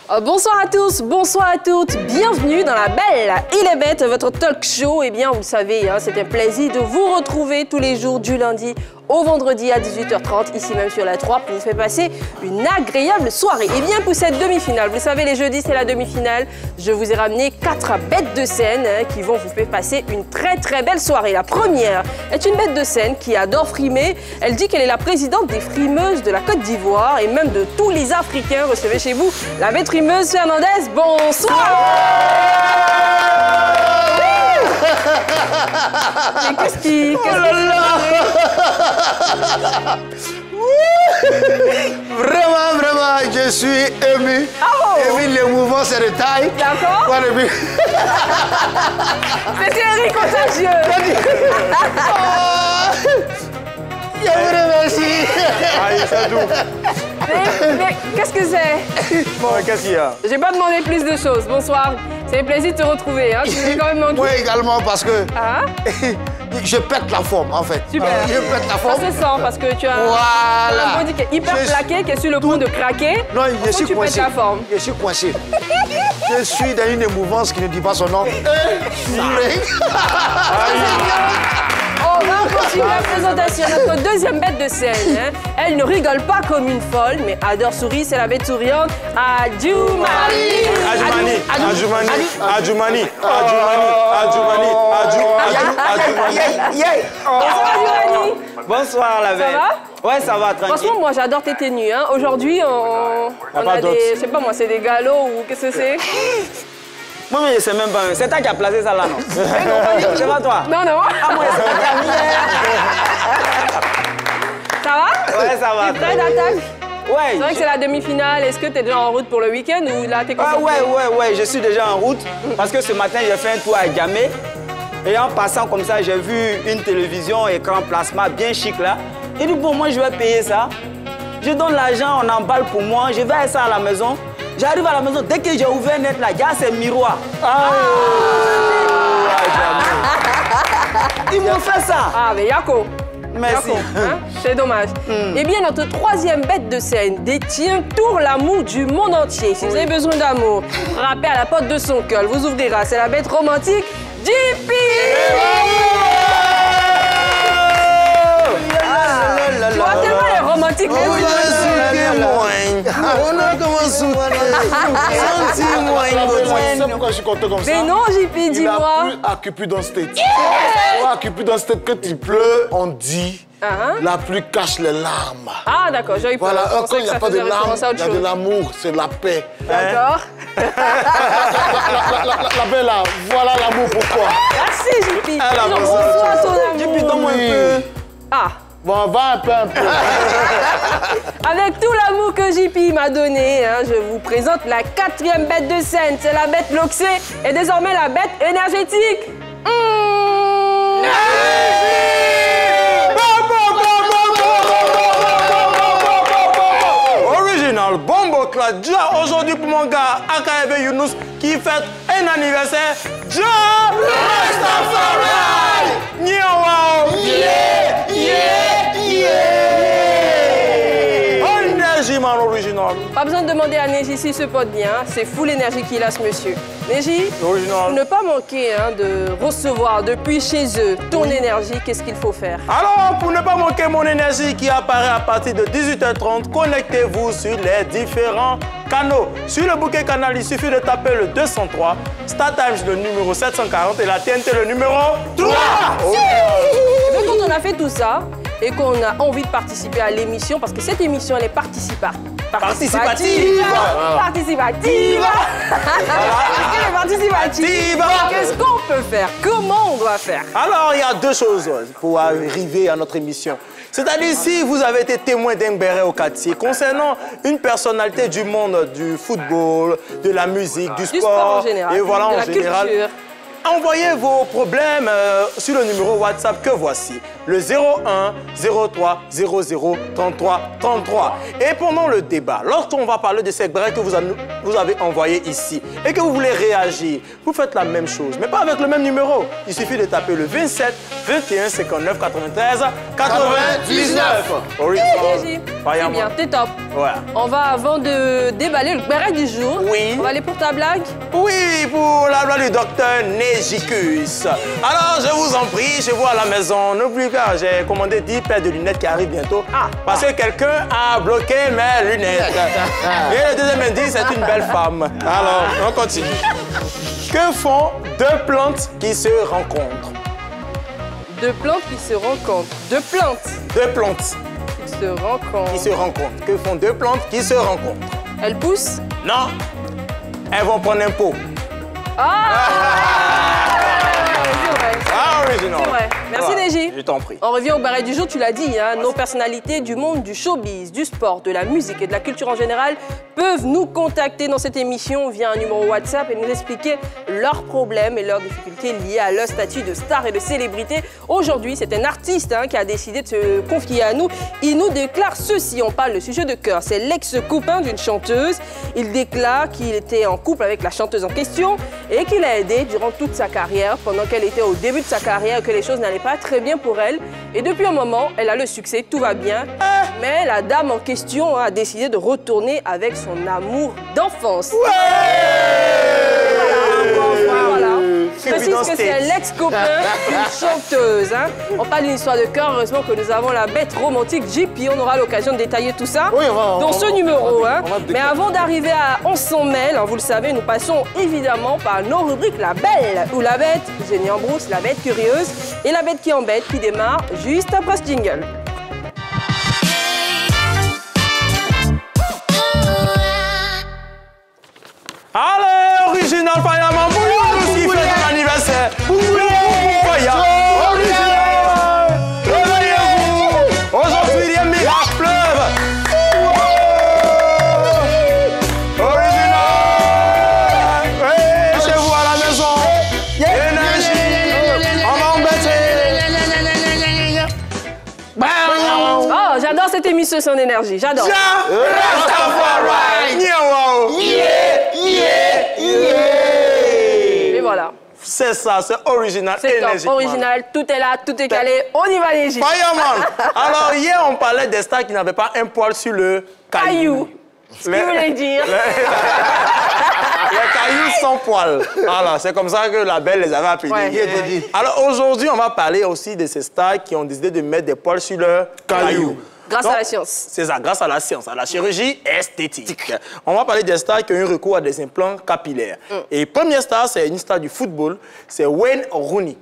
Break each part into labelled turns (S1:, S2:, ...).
S1: Bonsoir à tous, bonsoir à toutes, bienvenue dans La Belle et les Bêtes, votre talk show. Eh bien, vous le savez, hein, c'est un plaisir de vous retrouver tous les jours du lundi au vendredi à 18h30, ici même sur la 3, pour vous faire passer une agréable soirée. Et bien, pour cette demi-finale, vous savez, les jeudis, c'est la demi-finale. Je vous ai ramené 4 bêtes de scène qui vont vous faire passer une très belle soirée. La première est une bête de scène qui adore frimer. Elle dit qu'elle est la présidente des frimeuses de la Côte d'Ivoire et même de tous les Africains. Recevez chez vous la bête frimeuse Fernandez. Bonsoir. Et qu'est-ce qui...
S2: Vraiment, je suis ému. Ému, le mouvement se retaille.
S1: D'accord. C'est un rire contagieux.
S2: Je vous remercie.
S3: c'est doux.
S1: Mais qu'est-ce que c'est?
S3: Bon, qu'est-ce qu'il y a?
S1: J'ai pas demandé plus de choses. Bonsoir. C'est un plaisir de te retrouver. Hein. Tu nous as quand même manqué.
S2: Moi également, parce que je pète la forme, en fait.
S1: Super.
S2: Je pète la forme.
S1: Ça se sent parce que tu as un body qui est hyper plaqué, qui est sur le point de craquer.
S2: Non, je suis coincé.
S1: Tu pètes la forme.
S2: Je suis coincé. Je suis dans une émouvance qui ne dit pas son nom.
S1: On va continuer la présentation. Notre deuxième bête de scène. Hein. Elle ne rigole pas comme une folle, mais adore sourire. C'est la bête souriante Adjoumani.
S3: Bonsoir, la bête.
S1: Ça va?
S3: Ouais, ça va, tranquille.
S1: Franchement, moi, j'adore tes tenues. Hein. Aujourd'hui, on a des... Je sais pas moi, c'est des galops ou qu'est-ce que c'est?
S3: Moi, mais je sais même pas. C'est toi qui as placé ça là, non? C'est pas toi?
S1: Non.
S3: Ah, moi, c'est pas
S1: Ça va?
S3: Ouais, ça va.
S1: Tu es prêt d'attaque?
S3: Ouais.
S1: C'est vrai que c'est la demi-finale. Est-ce que tu es déjà en route pour le week-end ou là, t'es concentré?
S3: Ouais, je suis déjà en route. Parce que ce matin, j'ai fait un tour à Gamay. Et en passant comme ça, j'ai vu une télévision, écran plasma bien chic là. Et du coup, moi, je vais payer ça. Je donne l'argent, on emballe pour moi. Je vais à ça à la maison. J'arrive à la maison, dès que j'ai ouvert net là, il y a ces miroirs. Ils m'ont fait ça.
S1: Ah, mais Yako.
S3: Merci.
S1: Hein? C'est dommage. Eh bien, notre troisième bête de scène détient tout l'amour du monde entier. Si vous avez besoin d'amour, frappez à la porte de son cœur, vous ouvrira. C'est la bête romantique JP. Tu vois tellement les romantiques.
S2: On a commencé. Pourquoi je suis content comme ça?
S1: Mais non, JP, dis-moi.
S2: Il a plu à Cupidon State. À Cupidon State, quand il pleut, on dit la pluie cache les larmes.
S1: Ah, d'accord, j'ai eu peur.
S2: Voilà, quand il n'y a pas de larmes, il y a de l'amour, c'est la paix.
S1: D'accord.
S2: La paix là, voilà l'amour pour toi.
S1: Merci, JP.
S2: Elle a
S1: Bonsoir, ton amour.
S3: JP, donne-moi un peu.
S1: Ah.
S2: Bon, va un peu.
S1: Avec tout l'amour que JP m'a donné, hein, je vous présente la quatrième bête de scène. C'est la bête loxée et désormais la bête énergétique.
S3: Original Bombo Clad. Déjà aujourd'hui pour mon gars AKB Younous qui fête un anniversaire. Ja Rastafari! Énergie, man, original.
S1: Pas besoin de demander à Neji s'il se porte bien. C'est full énergie qu'il a, ce monsieur. Neji,
S3: Original.
S1: pour ne pas manquer de recevoir depuis chez eux ton énergie, qu'est-ce qu'il faut faire?
S3: Alors, pour ne pas manquer mon énergie qui apparaît à partir de 18h30, connectez-vous sur les différents canaux. Sur le bouquet canal, il suffit de taper le 203, Star Times le numéro 740 et la TNT le numéro 3.
S1: Et bien, quand on a fait tout ça et qu'on a envie de participer à l'émission, parce que cette émission, elle est participative. Qu'est-ce qu'on peut faire? Comment on doit faire?
S3: Alors, il y a deux choses pour arriver à notre émission. C'est-à-dire, si vous avez été témoin d'un béret au quartier concernant une personnalité du monde du football, de la musique, du sport
S1: en général,
S3: et voilà,
S1: de la
S3: en général,
S1: culture.
S3: envoyez vos problèmes sur le numéro WhatsApp que voici, le 01 03 00 33 33. Et pendant le débat, lorsqu'on va parler de ces brèves que vous avez envoyés ici et que vous voulez réagir, vous faites la même chose, mais pas avec le même numéro. Il suffit de taper le 27 21 59 93 99.
S1: Hey, C'est bien, t'es top.
S3: Ouais.
S1: On va, avant de déballer le béret du jour,
S3: oui.
S1: On va aller pour ta blague?
S3: Oui, pour la blague du docteur Négicus. Alors, je vous en prie, chez vous à la maison, n'oubliez pas, j'ai commandé 10 paires de lunettes qui arrivent bientôt. Parce que quelqu'un a bloqué mes lunettes. Et le deuxième indice, c'est une belle femme. Alors, on continue. Que font deux plantes qui se rencontrent?
S1: Deux plantes qui se rencontrent. Deux plantes.
S3: Deux plantes.
S1: Qui se rencontrent.
S3: Qui se rencontrent. Que font deux plantes qui se rencontrent?
S1: Elles poussent?
S3: Non. Elles vont prendre un pot. Original.
S1: C'est vrai. Merci, Neji.
S3: Je t'en prie.
S1: On revient au barré du jour, tu l'as dit, hein, nos personnalités du monde du showbiz, du sport, de la musique et de la culture en général peuvent nous contacter dans cette émission via un numéro WhatsApp et nous expliquer leurs problèmes et leurs difficultés liées à leur statut de star et de célébrité. Aujourd'hui, c'est un artiste qui a décidé de se confier à nous. Il nous déclare ceci, on parle de sujet de cœur. C'est l'ex-copain d'une chanteuse. Il déclare qu'il était en couple avec la chanteuse en question et qu'il a aidé durant toute sa carrière, pendant qu'elle était au début de sa carrière, que les choses n'allaient pas très bien pour elle. Et depuis un moment, elle a le succès, tout va bien. Mais la dame en question a décidé de retourner avec son amour d'enfance. Voilà. Je précise que c'est l'ex-copain d'une chanteuse. On parle d'une histoire de cœur. Heureusement que nous avons la bête romantique JP. On aura l'occasion de détailler tout ça dans ce numéro. Mais avant d'arriver à On s'en mêle, vous le savez, nous passons évidemment par nos rubriques La Belle ou La Bête, Génie en brousse, La Bête curieuse et La Bête qui embête qui démarre juste après ce jingle.
S3: Allez, original Fireman, pour nous qui fait ton anniversaire. Original, réveillez-vous. Aujourd'hui, les miracles pleuvent. Original, oui, chez vous à la maison. Énergie, on va embêter.
S1: Oh, j'adore cette émission sur l'énergie, j'adore. Et voilà.
S3: C'est ça, c'est original.
S1: C'est top, original, tout est là, tout est calé, on y va les
S3: Fireman. Alors hier, on parlait des stars qui n'avaient pas un poil sur le caillou.
S1: Ce que vous voulez dire.
S3: Les cailloux sans poil. Voilà, c'est comme ça que la Belle les avait appelés. Alors aujourd'hui, on va parler aussi de ces stars qui ont décidé de mettre des poils sur leurs cailloux.
S1: Grâce à la science.
S3: C'est ça, grâce à la science, à la chirurgie esthétique. On va parler des stars qui ont eu recours à des implants capillaires. Et première star, c'est une star du football, c'est Wayne Rooney.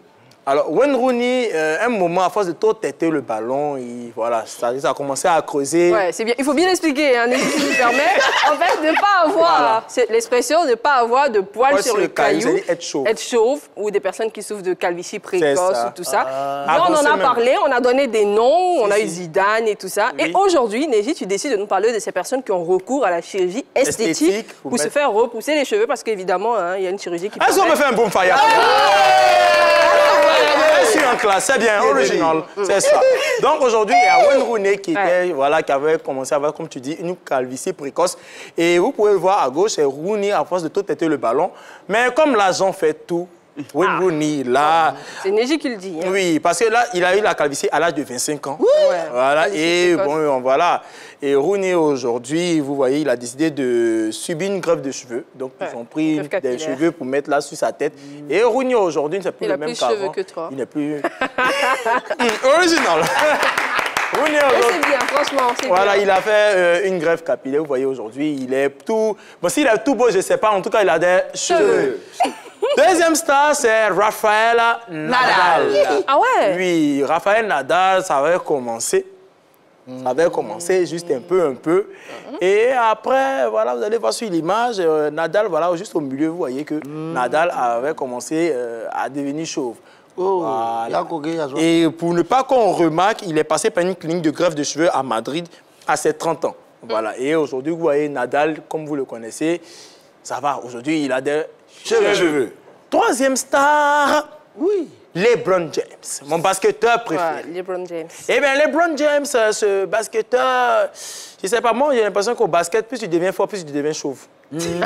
S3: Alors, Wayne Rooney, un moment, à force de trop têter le ballon, voilà, ça a commencé à creuser.
S1: Ouais, c'est bien. Il faut bien expliquer, si je me permets. En fait, de ne pas avoir, c'est l'expression de ne pas avoir de poils sur le caillou.
S3: Être chauve.
S1: Être chauve, ou des personnes qui souffrent de calvitie précoce ou tout ça. Là, on en a parlé, on a donné des noms, on a eu Zidane et tout ça. Oui. Et aujourd'hui, Neji, tu décides de nous parler de ces personnes qui ont recours à la chirurgie esthétique pour se faire repousser les cheveux, parce qu'évidemment, il y a une chirurgie qui
S3: Est-ce qu'on me fait un boom fire? En classe, c'est bien, original, c'est ça. Donc aujourd'hui, il y a Wayne Rooney qui avait commencé à avoir, comme tu dis, une calvitie précoce. Et vous pouvez le voir à gauche, c'est Rooney à force de tout têter le ballon. Mais comme l'argent fait tout, Wayne Rooney, là...
S1: C'est Neji qui le dit.
S3: Oui, parce que là, il a eu la calvitie à l'âge de 25 ans. Voilà, et bon, voilà. Et Rooney, aujourd'hui, vous voyez, il a décidé de subir une greffe de cheveux. Donc, ils ont pris des cheveux pour mettre là sur sa tête. Et Rooney, aujourd'hui, ne c'est plus le même qu'avant.
S1: Il a plus de cheveux que toi.
S3: Il n'est plus... original.
S1: C'est bien, franchement, c'est bien.
S3: Voilà, il a fait une greffe capillaire. Vous voyez, aujourd'hui, il est tout... Bon, s'il est tout beau, je ne sais pas. En tout cas, il a des cheveux. Deuxième star, c'est Rafael Nadal.
S1: Ah ouais?
S3: Oui, Rafael Nadal, ça avait commencé. Ça avait commencé juste un peu. Et après, voilà, vous allez voir sur l'image, Nadal, voilà, juste au milieu, vous voyez que Nadal avait commencé à devenir chauve. Voilà. Et pour ne pas qu'on remarque, il est passé par une clinique de greffe de cheveux à Madrid à ses 30 ans. Voilà. Et aujourd'hui, vous voyez, Nadal, comme vous le connaissez, ça va. Aujourd'hui, il a des cheveux. Troisième star, LeBron James, mon basketteur préféré.
S1: LeBron James.
S3: Eh bien, LeBron James, ce basketteur, je ne sais pas, moi, j'ai l'impression qu'au basket, plus tu deviens fort, plus tu deviens chauve. Oui.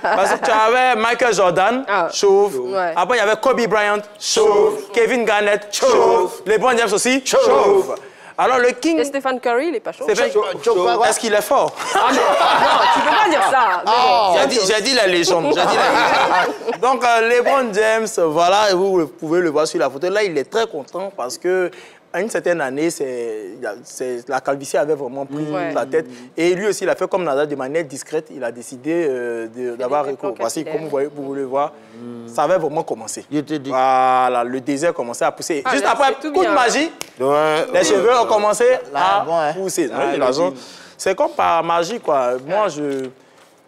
S3: Parce que tu avais Michael Jordan, chauve. Après, il y avait Kobe Bryant, chauve. Kevin Garnett, chauve. LeBron James aussi, chauve. Alors, le King...
S1: Et Stéphane Curry, il est pas chaud.
S3: Est-ce qu'il est fort?
S1: Non, tu peux pas dire ça.
S3: J'ai dit la légende. Donc, LeBron James, voilà, vous pouvez le voir sur la photo. Là, il est très content parce que à une certaine année, la calvitie avait vraiment pris la tête. Et lui aussi, il a fait comme Nadal de manière discrète. Il a décidé d'avoir recours. Voici, comme vous voulez voir, ça avait vraiment commencé. Voilà, le désert commençait à pousser. Juste après, coup de magie, les cheveux ont commencé à pousser. C'est comme par magie, quoi. Moi,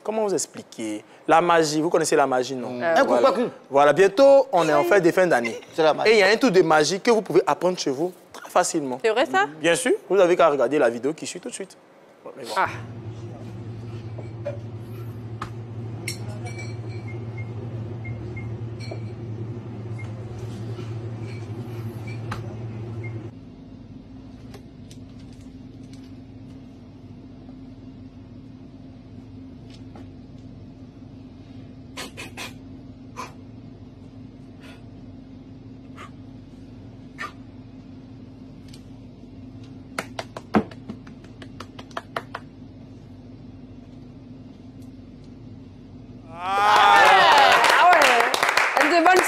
S3: comment vous expliquer? La magie, vous connaissez la magie, non? Voilà, bientôt, on est en fait des fins d'année. Et il y a un tour de magie que vous pouvez apprendre chez vous très facilement.
S1: C'est vrai, ça?
S3: Bien sûr. Vous n'avez qu'à regarder la vidéo qui suit tout de suite.
S1: Ah.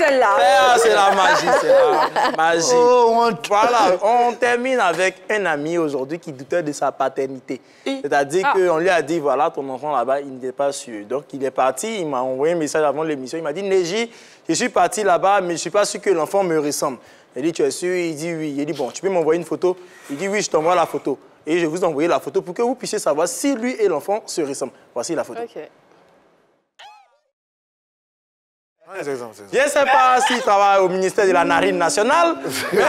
S3: celle-là. C'est la magie, c'est la magie. Oh, voilà, on termine avec un ami aujourd'hui qui doutait de sa paternité. C'est-à-dire qu'on lui a dit, voilà, ton enfant là-bas, il n'était pas sûr. Donc, il est parti, il m'a envoyé un message avant l'émission. Il m'a dit, Neji, je suis parti là-bas, mais je ne suis pas sûr que l'enfant me ressemble. Il dit, tu es sûr? Il dit, oui. Il dit, bon, tu peux m'envoyer une photo? Il dit, oui, je t'envoie la photo. Et je vais vous envoyer la photo pour que vous puissiez savoir si lui et l'enfant se ressemblent. Voici la photo.
S1: Okay.
S3: Je ne sais pas s'il travaille au ministère de la Narine nationale.
S1: Ouais,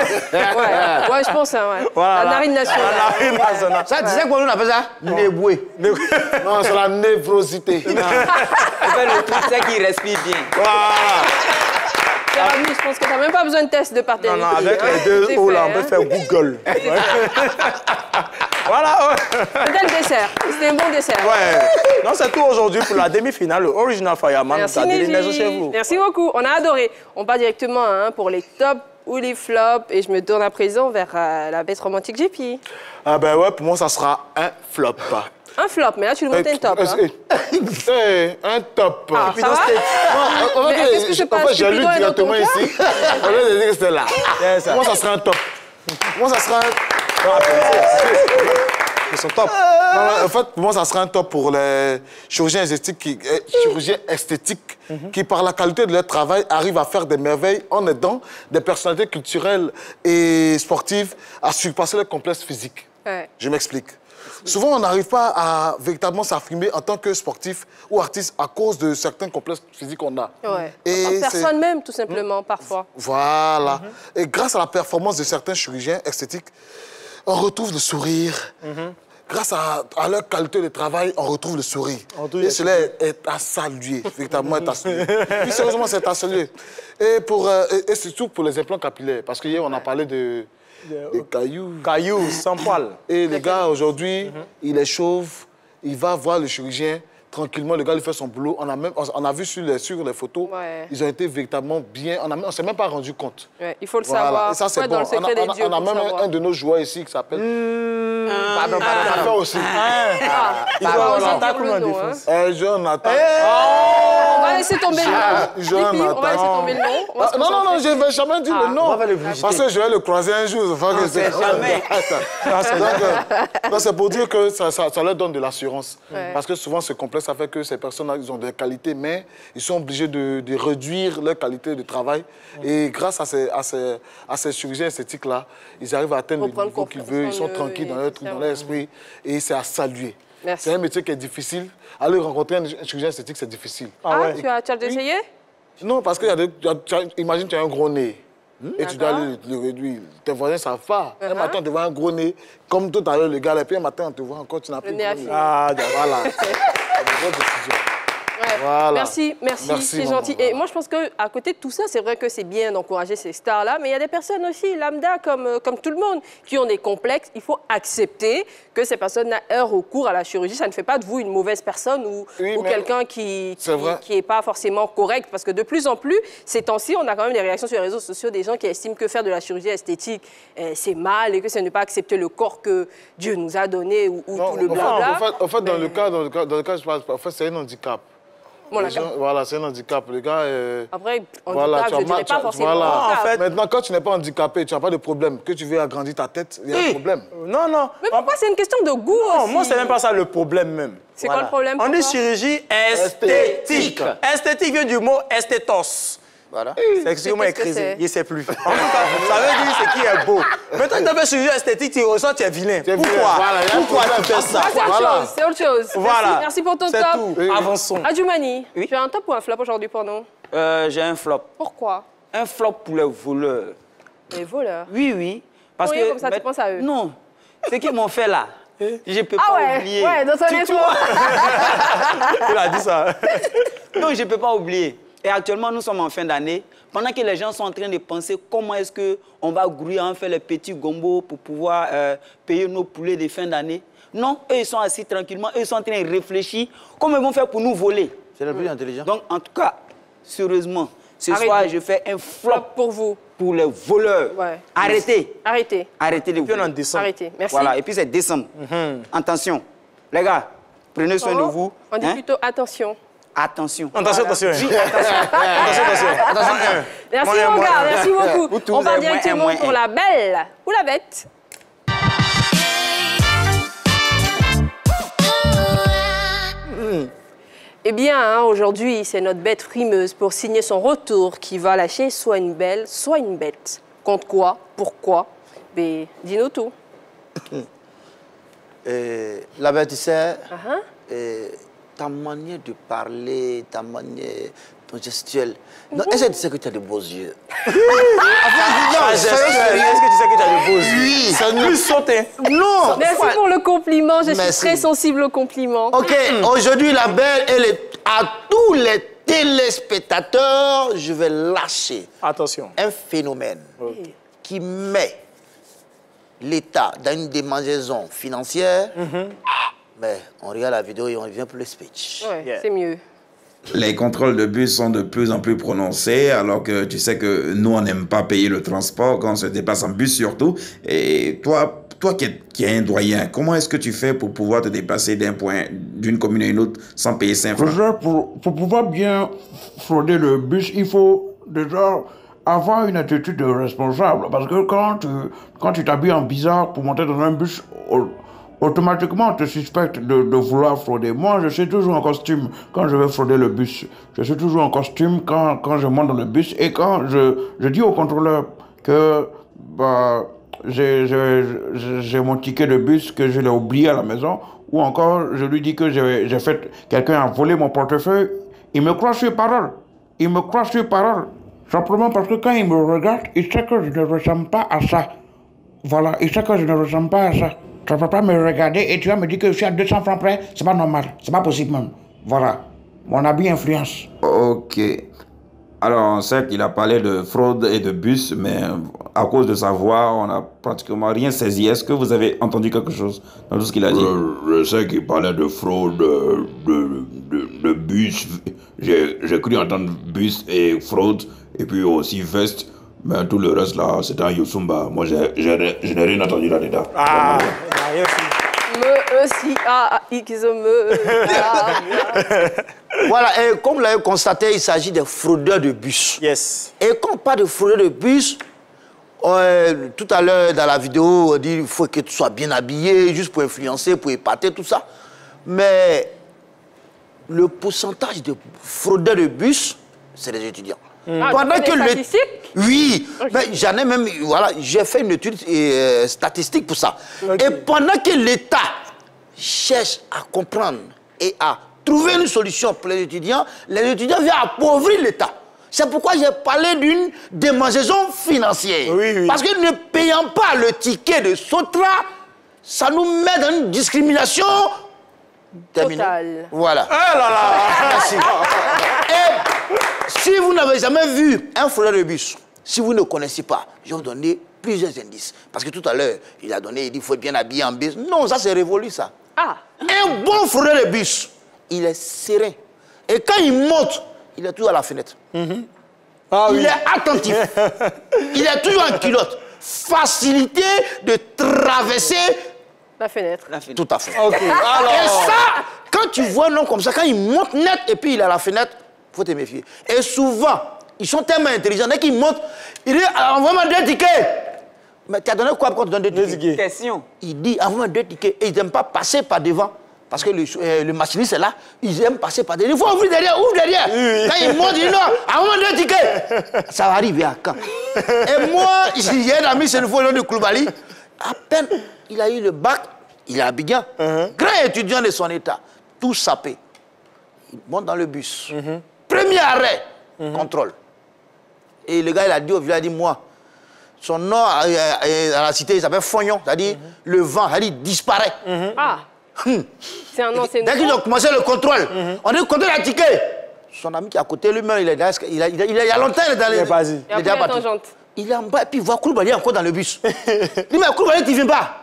S1: je pense, ouais. Voilà, la Narine nationale.
S3: La Narine nationale.
S4: Ça, tu sais comment on appelle ça? Néboué.
S2: Non, c'est la névrosité.
S5: C'est le truc, c'est qu'il respire bien.
S3: Voilà.
S1: Je pense que tu n'as même pas besoin de test de paternité.
S3: Non, avec les deux hauts, là, on peut faire Google. Voilà.
S1: C'était le dessert. C'était un bon dessert.
S3: Ouais. Non, c'est tout aujourd'hui pour la demi-finale. Le Original Fireman.
S1: Merci, Neji.
S3: Chez vous.
S1: Merci beaucoup. On a adoré. On part directement pour les tops ou les flops. Et je me tourne à présent vers la bête romantique JP.
S2: Ah ben ouais, pour moi, ça sera un flop.
S1: Un flop, mais là, tu lui montes un top.
S2: Un top.
S1: Ah, ça va? Qu'est-ce que se passe?
S2: En fait, j'ai lu directement ici. On va dire que c'était là. Moi, ça sera un top. Moi, ça sera un...
S3: Ils sont top.
S2: En fait, pour moi, ça sera un top pour les chirurgiens esthétiques qui, par la qualité de leur travail, arrivent à faire des merveilles en aidant des personnalités culturelles et sportives à surpasser leur complexe physique.
S1: Ouais.
S2: Je m'explique. Souvent, on n'arrive pas à véritablement s'affirmer en tant que sportif ou artiste à cause de certains complexes physiques qu'on a.
S1: Ouais. Et personne même, tout simplement, parfois.
S2: Voilà. Et grâce à la performance de certains chirurgiens esthétiques, on retrouve le sourire. Grâce à leur qualité de travail, on retrouve le sourire. Et cela est à saluer, véritablement est à saluer. Puis sérieusement, c'est à saluer. Et surtout pour les implants capillaires, parce qu'hier, on a parlé de cailloux.
S3: Cailloux, sans poil.
S2: Et le gars, aujourd'hui, il est chauve, il va voir le chirurgien. Tranquillement, le gars, il fait son boulot. On a vu sur les photos, ils ont été véritablement bien. On ne s'est même pas rendu compte.
S1: Ouais, il faut le savoir.
S2: Et ça, c'est bon. On a même un de nos joueurs ici qui s'appelle...
S4: Pardon.
S2: aussi.
S3: Il joue en attaque ou en défense?
S2: Il joue en attaque.
S1: On va laisser tomber le nom.
S2: Il joue en attaque.
S1: On va laisser tomber le nom.
S2: Non, je ne vais jamais dire le nom. Parce que je vais le croiser un jour.
S5: Jamais.
S2: Donc, c'est pour dire que ça leur donne de l'assurance. Parce que souvent, ce complexe, ça fait que ces personnes ils ont des qualités, mais ils sont obligés de réduire leur qualité de travail. Et grâce à ces chirurgiens esthétiques-là, ils arrivent à atteindre le niveau qu'ils veulent. Ils sont tranquilles dans leur esprit. Et c'est à saluer. C'est un métier qui est difficile. Aller rencontrer un chirurgien esthétique, c'est difficile.
S1: Tu as déjà essayé?
S2: Non, parce que imagine, tu as un gros nez. Et tu dois le réduire. Tes voisins ne savent pas. Un matin, on te voit un gros nez, comme tout à l'heure, le gars, et puis un matin, on te voit encore, tu n'as plus de gros nez.
S1: Ah,
S2: voilà. C'est une bonne décision. Voilà.
S1: Merci, c'est
S2: maman.
S1: gentil. Et moi, je pense qu'à côté de tout ça, c'est vrai que c'est bien d'encourager ces stars-là, mais il y a des personnes aussi, lambda, comme tout le monde, qui ont des complexes. Il faut accepter que ces personnes n'ont un recours à la chirurgie. Ça ne fait pas de vous une mauvaise personne ou quelqu'un qui n'est pas forcément correct. Parce que de plus en plus, ces temps-ci, on a quand même des réactions sur les réseaux sociaux, des gens qui estiment que faire de la chirurgie esthétique, c'est mal et que c'est ne pas accepter le corps que Dieu nous a donné ou tout le blabla.
S2: En fait, dans le cas, je parle, en fait, c'est un handicap. Voilà, c'est un handicap. Les gars,
S1: après,
S2: voilà,
S1: handicap, je ne dirais pas forcément.
S2: Voilà.
S3: En fait,
S2: maintenant, quand tu n'es pas handicapé, tu n'as pas de problème. Que tu veux agrandir ta tête, il y a un problème.
S3: Non, non.
S1: Mais pourquoi c'est une question de goût aussi?
S3: Moi, c'est même pas ça le problème même.
S1: C'est quoi le problème?
S3: On dit chirurgie esthétique. Esthétique vient du mot estétos.
S4: Voilà.
S3: C'est excusez-moi
S1: Qu'est-ce que
S3: écrit,
S1: c'est?
S3: il ne sait plus. En tout cas, ça veut dire ce qui est beau. Maintenant que tu as fait chirurgie esthétique, tu ressens que tu es vilain. Pourquoi?
S2: Voilà,
S3: Pourquoi tu fais ça?
S1: C'est autre chose.
S3: Voilà.
S1: Merci pour ton
S3: C'est
S1: top.
S3: tout. Avançons.
S1: Adjoumani,
S5: Oui.
S1: tu as un top ou un flop aujourd'hui pour nous?
S5: J'ai un flop.
S1: Pourquoi?
S5: Un flop pour les voleurs.
S1: Les voleurs.
S5: Oui, oui. Parce
S1: Pour rien
S5: que
S1: comme ça, tu penses à eux?
S5: Non. Ce qu'ils m'ont fait là, je ne peux
S1: Ah
S5: pas
S1: ouais,
S5: oublier.
S1: ouais, dans ton intro.
S3: Il a dit ça.
S5: Non, je ne peux pas oublier. Et actuellement, nous sommes en fin d'année. Pendant que les gens sont en train de penser comment est-ce qu'on va grouiller, en faire les petits gombos pour pouvoir payer nos poulets de fin d'année. Non, eux, ils sont assis tranquillement. Eux, ils sont en train de réfléchir comment ils vont faire pour nous voler.
S4: C'est le plus intelligent.
S5: Donc, en tout cas, sérieusement, ce
S1: Arrêtez.
S5: soir, je fais un flop
S1: Flop pour vous.
S5: pour les voleurs.
S1: Ouais.
S5: Arrêtez.
S1: Arrêtez.
S5: Arrêtez de
S3: Puis on en
S5: voler.
S3: descend.
S1: Arrêtez. Merci.
S5: Voilà, et puis c'est décembre. Attention. Les gars, prenez soin de vous.
S1: On dit
S5: Hein?
S1: plutôt attention.
S5: Attention.
S3: Attention, attention.
S5: Oui, attention.
S3: Attention.
S1: Merci
S3: Moyen,
S1: mon gars,
S3: moyen.
S1: merci beaucoup.
S5: Vous tous,
S1: On va
S5: moins
S1: directement
S5: un,
S1: pour
S5: moins
S1: la belle ou la bête. Eh bien, hein, aujourd'hui, c'est notre bête frimeuse pour signer son retour qui va lâcher soit une belle, soit une bête. Contre quoi? Pourquoi? Mais dis-nous tout.
S4: La bête, tu sais,
S1: Uh-huh.
S4: ta manière de parler, ta manière, ton gestuel. Non, est-ce que tu sais que tu as de beaux yeux?
S3: Est-ce que tu sais que tu as des beaux yeux?
S4: Oui.
S3: C'est plus sauté.
S4: Non.
S1: Merci pour le compliment, je suis
S4: Merci.
S1: très sensible au compliment.
S4: Ok, aujourd'hui, la belle, elle est à tous les téléspectateurs, je vais lâcher
S3: Attention.
S4: un phénomène qui met l'État dans une démangeaison financière. Mais on regarde la vidéo et on revient pour le speech.
S1: Ouais,
S3: Yeah.
S1: c'est mieux.
S6: Les contrôles de bus sont de plus en plus prononcés, alors que tu sais que nous, on n'aime pas payer le transport quand on se déplace en bus surtout. Et toi qui es un doyen, comment est-ce que tu fais pour pouvoir te déplacer d'une commune à une autre sans payer 5 francs?
S7: Déjà, pour pouvoir bien frauder le bus, il faut déjà avoir une attitude de responsable. Parce que quand tu t'habilles en bizarre pour monter dans un bus, automatiquement, on te suspecte de vouloir frauder. Moi, je suis toujours en costume quand je vais frauder le bus. Je suis toujours en costume quand je monte dans le bus. Et quand je dis au contrôleur que j'ai mon ticket de bus, que je l'ai oublié à la maison, ou encore je lui dis que quelqu'un a volé mon portefeuille, il me croit sur parole. Il me croit sur parole. Simplement parce que quand il me regarde, il sait que je ne ressemble pas à ça. Voilà, il sait que je ne ressemble pas à ça. Tu ne peux pas me regarder et tu vas me dire que je suis à 200 francs près. C'est pas normal. C'est pas possible même. Voilà. Mon habit influence.
S6: Ok. Alors, on sait qu'il a parlé de fraude et de bus, mais à cause de sa voix, on n'a pratiquement rien saisi. Est-ce que vous avez entendu quelque chose dans tout ce qu'il a dit?
S7: Je sais qu'il parlait de fraude, de bus. J'ai cru entendre bus et fraude, et puis aussi veste. Mais tout le reste là, c'était un Youssoumba. Moi, je n'ai rien entendu là-dedans.
S3: Ah, rien fait.
S1: Me, si, a, x, me.
S4: Voilà, et comme vous l'avez constaté, il s'agit des fraudeurs de bus.
S3: Yes.
S4: Et quand on parle de fraudeurs de bus, tout à l'heure dans la vidéo, on dit qu'il faut que tu sois bien habillé, juste pour influencer, pour épater, tout ça. Mais le pourcentage de fraudeurs de bus, c'est les étudiants.
S1: Ah, tu fais des statistiques?
S4: Oui, mais j'en ai même, voilà, j'ai fait une étude statistique pour ça. Et pendant que l'État cherche à comprendre et à trouver une solution pour les étudiants viennent appauvrir l'État. C'est pourquoi j'ai parlé d'une démangeaison financière.
S3: Oui.
S4: Parce que ne payant pas le ticket de Sotra, ça nous met dans une discrimination terminée.
S1: Totale.
S4: Voilà.
S3: Ah là là.
S4: Merci. n'avez jamais vu un fraudeur de bus, si vous ne connaissez pas, je vais vous donner plusieurs indices. Parce que tout à l'heure, il a donné, il dit qu'il faut être bien habillé en bus. Non, ça c'est révolu, ça.
S1: Ah.
S4: Un bon fraudeur de bus, il est serein. Et quand il monte, il est toujours à la fenêtre.
S3: Ah,
S4: il
S3: oui.
S4: est attentif. Il est toujours en culotte. Facilité de traverser
S1: La fenêtre.
S4: tout à fait.
S3: Ok, alors...
S4: Et ça, quand tu vois un homme comme ça, quand il monte net et puis il est à la fenêtre, il faut te méfier. Et souvent, ils sont tellement intelligents, dès qu'ils montent, il dit envoie-moi 2 tickets. Mais tu as donné quoi quand tu donnes 2 tickets?
S5: Question.
S4: Il dit envoie-moi 2 tickets. Et ils n'aiment pas passer par devant. Parce que le machiniste est là, ils aiment passer par derrière. Il faut ouvrir derrière, ouvre derrière.
S3: Oui.
S4: Quand il monte, il dit non, envoie-moi 2 tickets. Ça va arriver à quand? Et moi, j'ai un ami, c'est une fois de Koulibaly. À peine, il a eu le bac, il est à Abidjan. Grand étudiant de son état, tout sapé. Il monte dans le bus. Premier arrêt, contrôle. Et le gars, il a dit au village, il a dit, moi, son nom à la cité, il s'appelle Fognon, c'est-à-dire le vent, c'est-à-dire disparaît.
S1: Ah. C'est un nom, c'est
S4: Dès qu'ils ont commencé le contrôle, on dit contrôle la ticket. Son ami qui est à côté lui-même, il y a longtemps, il est dans les...
S3: Vas-y.
S1: Et après, la tangente.
S4: Il est en bas et puis il voit Koulibaly encore dans le bus. Il dit, mais Koulibaly, tu ne viens pas.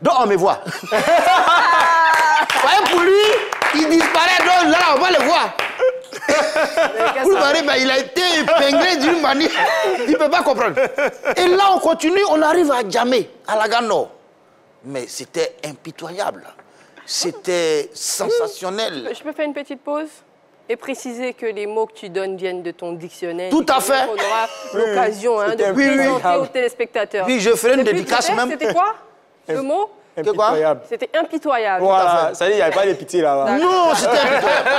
S4: Donc on me voit. Pour lui, il disparaît, donc là, on va le voir. Koulibaly, ben, il a été épinglé d'une manière, il ne peut pas comprendre. Et là, on continue, on arrive à Djamé, à la gare Nord. Mais c'était impitoyable. C'était sensationnel.
S1: Je peux faire une petite pause et préciser que les mots que tu donnes viennent de ton dictionnaire.
S4: Tout à fait.
S1: On aura l'occasion de présenter aux téléspectateurs.
S4: Oui, je ferai une dédicace même.
S1: C'était quoi le mot?
S3: Impitoyable.
S1: C'était impitoyable.
S3: Voilà, ça dit, il n'y avait pas de pitié là-bas.
S4: Non, c'était impitoyable.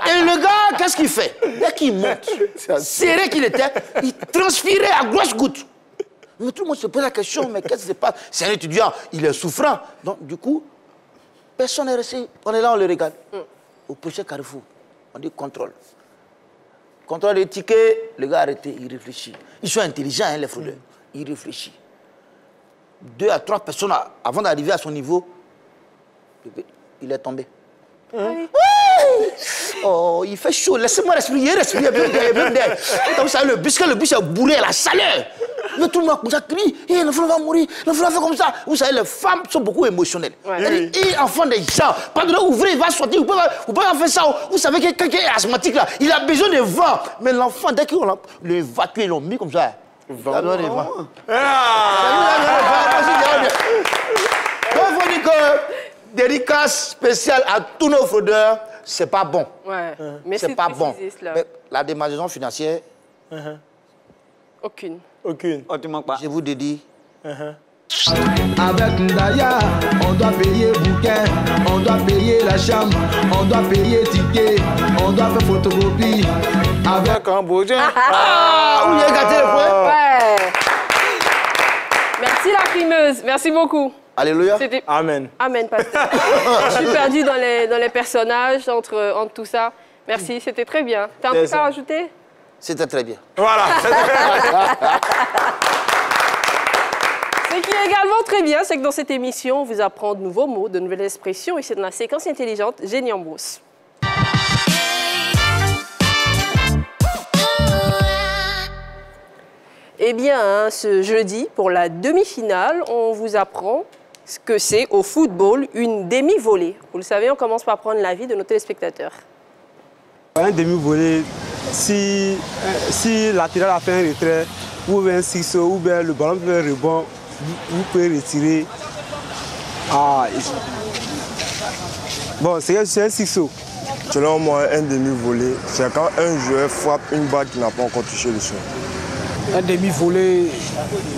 S4: Et le gars, qu'est-ce qu'il fait? Dès qu'il monte, serré qu'il était, il transpirait à grosses gouttes. Mais tout le monde se pose la question, mais qu'est-ce qui se passe? C'est un étudiant, il est souffrant. Donc, du coup, personne n'est resté. On est là, on le regarde. Au prochain carrefour, on dit contrôle. Contrôle des tickets, le gars arrêté, il réfléchit. Ils sont intelligents, hein, les fraudeurs. Il réfléchit. 2 à 3 personnes avant d'arriver à son niveau, il est tombé. Oh, il fait chaud, laissez-moi respirer, vous savez, le bus est bourré à la chaleur. Mais tout le monde a crié, l'enfant va mourir, l'enfant va faire comme ça. Vous savez, les femmes sont beaucoup émotionnelles. Ouais. Et enfant des gens, pas de l'ouvrir, il va sortir, vous pouvez pas faire ça. Vous savez que quelqu'un est asthmatique là, il a besoin de vent. Mais l'enfant, dès qu'ils l'ont évacué, ils l'ont mis comme ça. Il a besoin de vent. Donc, il faut dire que dédicace spéciale à tous nos fraudeurs, c'est pas bon.
S1: Ouais.
S4: C'est pas bon. Mais la démarcation financière,
S1: aucune.
S3: Aucune.
S5: Oh, tu manques pas.
S4: je vous dédie.
S8: Avec Ndaya, on doit payer bouquin, on doit payer la chambre, on doit payer ticket, on doit faire photocopie. Avec
S2: un beau Dieu.
S4: Vous avez gâté le point?
S1: Ouais. Merci la primeuse, merci beaucoup.
S4: Alléluia.
S3: Amen.
S1: Amen, pasteur. Je suis perdue dans les personnages, entre tout ça. Merci, c'était très bien. T'as un truc à rajouter?
S4: C'était très bien.
S3: Voilà.
S1: Ce qui est également très bien, c'est que dans cette émission, on vous apprend de nouveaux mots, de nouvelles expressions, et c'est dans la séquence intelligente Génie en brousse. Eh bien, ce jeudi, pour la demi-finale, on vous apprend ce que c'est au football une demi-volée. Vous le savez, on commence par prendre l'avis de nos téléspectateurs.
S9: Un demi-volée, si latéral a fait un retrait, ou bien un six, ou bien le ballon fait un rebond, vous pouvez retirer. Bon, c'est un six.
S10: Selon moi, un demi-volée, c'est quand un joueur frappe une balle qui n'a pas encore touché le sol.
S9: Un demi-volée,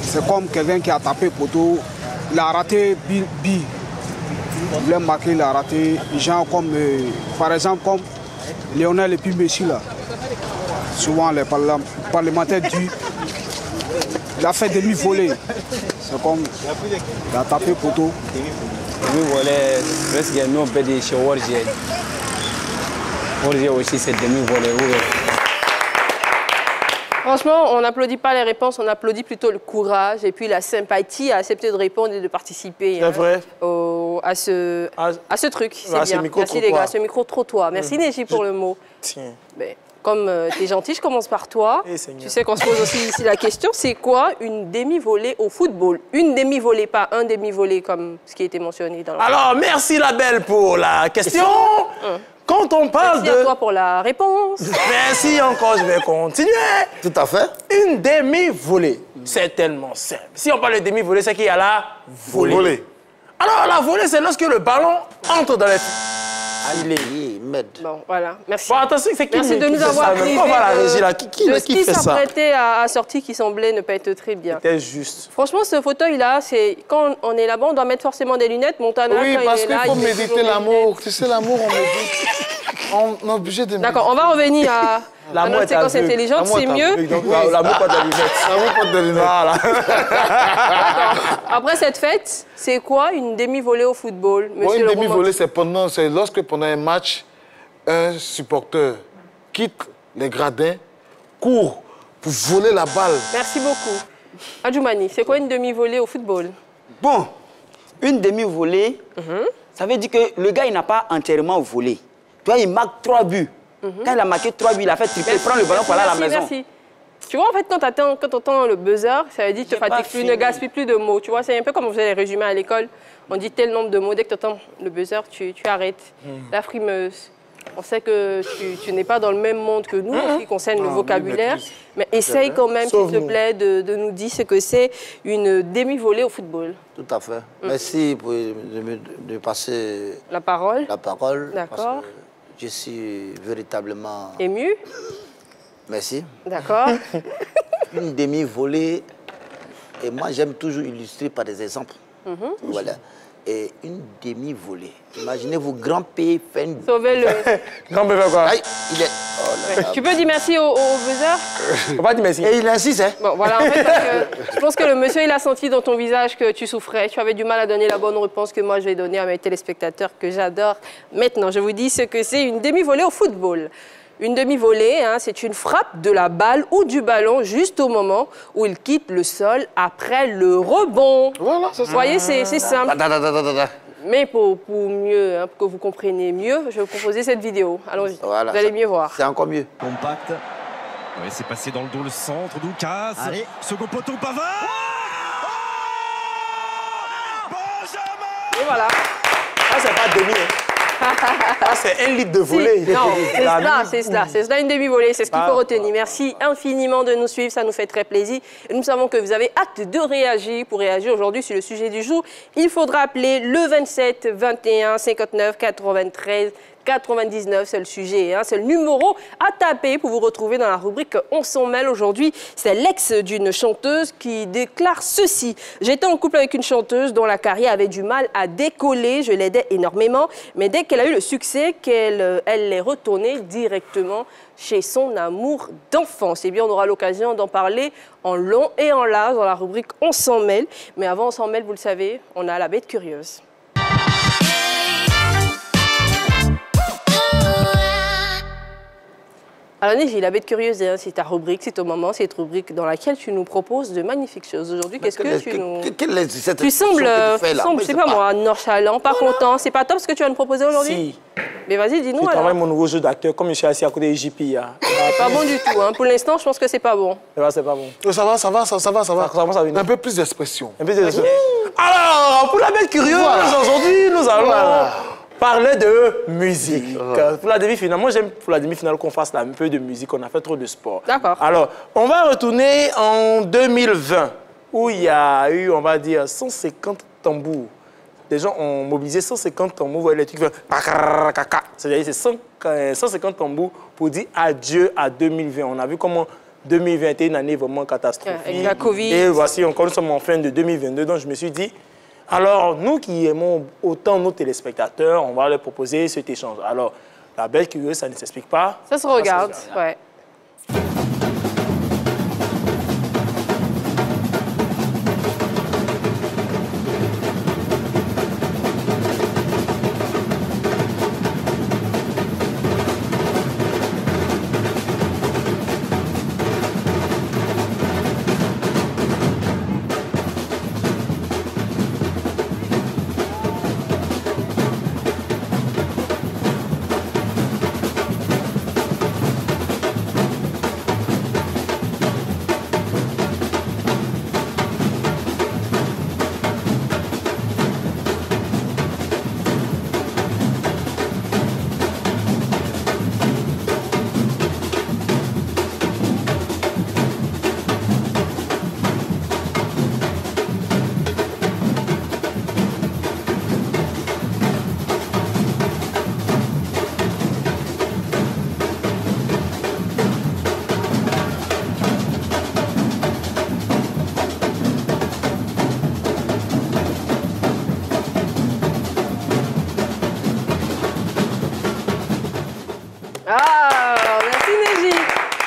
S9: c'est comme quelqu'un qui a tapé poteau, il a raté bi. Il voulait marquer, il a raté. Gens comme, par exemple, comme Lionel et puis Messi là. Souvent les parlementaires disent, il a fait demi-volée. C'est comme, il a tapé poteau.
S11: Demi-volée, presque nous on peut dire chez Warrior. Warrior aussi c'est demi-volée.
S1: Franchement, on n'applaudit pas les réponses, on applaudit plutôt le courage et puis la sympathie à accepter de répondre et de participer à ce truc. C'est bien. Merci les gars, ce micro-trottoir. Merci Neji pour le mot.
S3: Tiens.
S1: Ben, comme tu es gentil, je commence par toi.
S3: Eh, Seigneur.
S1: Tu sais qu'on se pose aussi ici la question, c'est quoi une demi-volée au football? Une demi-volée, pas un demi-volée comme ce qui a été mentionné dans la...
S3: Alors, merci la belle pour la question. Quand on parle
S1: Merci à toi pour la réponse.
S3: Merci encore, je vais continuer.
S4: Tout à fait.
S3: Une demi-volée, c'est tellement simple. Si on parle de demi-volée, c'est qu'il y a la volée. Alors, la volée, c'est lorsque le ballon entre dans les...
S4: Allez, m'aide.
S1: Bon, voilà, merci.
S3: Bon, attention, c'est qui
S1: Merci de nous
S3: fait
S1: avoir
S3: ça,
S1: privé
S3: on va la régie, là.
S1: de
S3: Qui
S1: ce qui
S3: fait ça?
S1: s'apprêtait à sortir qui semblait ne pas être très bien.
S3: C'était juste.
S1: Franchement, ce fauteuil-là, c'est quand on est là-bas, on doit mettre forcément des lunettes. Montana,
S2: Oui,
S1: quand
S2: parce
S1: il est
S2: qu'il
S1: là,
S2: faut
S1: il met toujours
S2: méditer
S1: des
S2: l'amour.
S1: lunettes.
S2: Tu sais, l'amour, on médite. On est obligé de méditer.
S1: D'accord, on va revenir à notre séquence intelligente, c'est mieux.
S3: Donc, l'amour, pas de lunettes.
S2: L'amour, pas de lunettes.
S3: Voilà.
S1: Après cette fête, c'est quoi une demi-volée au football,
S2: Bon,
S1: monsieur
S2: une
S1: le
S2: demi-volée, c'est lorsque pendant un match, un supporter quitte les gradins, court pour voler la balle.
S1: Merci beaucoup. Adjoumani, c'est quoi une demi-volée au football?
S5: Bon, une demi-volée, ça veut dire que le gars, il n'a pas entièrement volé. Tu vois, il marque 3 buts. Quand il a marqué 3 buts, il a fait tripler, il prend le ballon pour aller à la maison.
S1: Merci. Tu vois, en fait, quand tu entends le buzzer, ça veut dire que tu ne fatigues plus, ne gaspille plus de mots. Tu vois, c'est un peu comme on faisait les résumés à l'école. On dit tel nombre de mots. Dès que tu entends le buzzer, tu arrêtes. La frimeuse. On sait que tu n'es pas dans le même monde que nous, en ce qui concerne le vocabulaire. Mais essaye quand même, s'il te plaît, de nous dire ce que c'est une demi-volée au football.
S4: Tout à fait. Merci de passer
S1: la parole.
S4: D'accord. Je suis véritablement...
S1: ému.
S4: Merci.
S1: D'accord.
S4: Une demi-volée, et moi j'aime toujours illustrer par des exemples. Voilà. Et une demi-volée. Imaginez-vous, grand pays fait une...
S1: Sauvez-le.
S3: Grand bébé quoi?
S4: Aïe, il est... Oh là là.
S1: Tu peux dire merci au buzzer?
S3: Faut pas dire merci.
S4: Et il insiste, hein?
S1: Bon, voilà, en fait, parce que je pense que le monsieur, il a senti dans ton visage que tu souffrais. Tu avais du mal à donner la bonne réponse que moi, je vais donner à mes téléspectateurs que j'adore. Maintenant, je vous dis ce que c'est une demi-volée au football. Une demi-volée, hein, c'est une frappe de la balle ou du ballon juste au moment où il quitte le sol après le rebond.
S2: Voilà, c'est ça.
S1: Vous voyez, c'est simple.
S4: Da.
S1: Mais pour mieux, hein, pour que vous compreniez mieux, je vais vous proposer cette vidéo. Allons-y,
S4: Voilà,
S1: vous allez mieux voir.
S4: C'est encore mieux.
S12: Compact. Ouais, c'est passé dans le dos, le centre, Doukas. Allez. Second poteau, Pavard. Benjamin.
S1: Et voilà.
S3: Ah, c'est pas demi. Ah, c'est 1 litre de volée.
S1: Si, non, c'est cela une demi-volée, c'est ce qu'il faut retenir. Merci infiniment de nous suivre, ça nous fait très plaisir. Et nous savons que vous avez hâte de réagir. Pour réagir aujourd'hui sur le sujet du jour, il faudra appeler le 27 21 59 93 99, c'est le sujet, hein, c'est le numéro à taper pour vous retrouver dans la rubrique On s'en mêle. Aujourd'hui, c'est l'ex d'une chanteuse qui déclare ceci. J'étais en couple avec une chanteuse dont la carrière avait du mal à décoller, je l'aidais énormément, mais dès qu'elle a eu le succès, elle est retournée directement chez son amour d'enfance. Eh bien, on aura l'occasion d'en parler en long et en large dans la rubrique On s'en mêle. Mais avant On s'en mêle, vous le savez, on a la bête curieuse. Alors, Niji, la bête curieuse, hein, c'est ta rubrique, c'est ton moment, c'est une rubrique dans laquelle tu nous proposes de magnifiques choses. Aujourd'hui, qu'est-ce que tu nous... Tu sembles, je sais pas moi, nonchalant, pas content. C'est pas top ce que tu vas nous proposer aujourd'hui?
S3: Si.
S1: Mais vas-y, dis-nous alors.
S3: Je travaille mon nouveau jeu d'acteur, comme je suis assis à côté de JP.
S1: C'est pas bon du tout, hein. Pour l'instant, je pense que c'est pas bon.
S3: C'est pas bon.
S2: Ça va.
S3: Ça commence à venir.
S2: Un peu plus d'expression.
S3: Alors, pour la bête curieuse, aujourd'hui, nous allons parler de musique. Pour la demi-finale, moi j'aime pour la demi-finale qu'on fasse un peu de musique, on a fait trop de sport.
S1: D'accord.
S3: Alors, on va retourner en 2020, où il y a eu, on va dire, 150 tambours. Les gens ont mobilisé 150 tambours, vous voyez les trucs, c'est-à-dire c'est 150 tambours pour dire adieu à 2020. On a vu comment 2020 était une année vraiment catastrophique.
S1: Avec la Covid.
S3: Et voici, encore nous sommes en fin de 2022, donc je me suis dit, alors, nous qui aimons autant nos téléspectateurs, on va leur proposer cet échange. Alors, la bête curieuse, ça ne s'explique pas.
S1: Ça se regarde, ouais.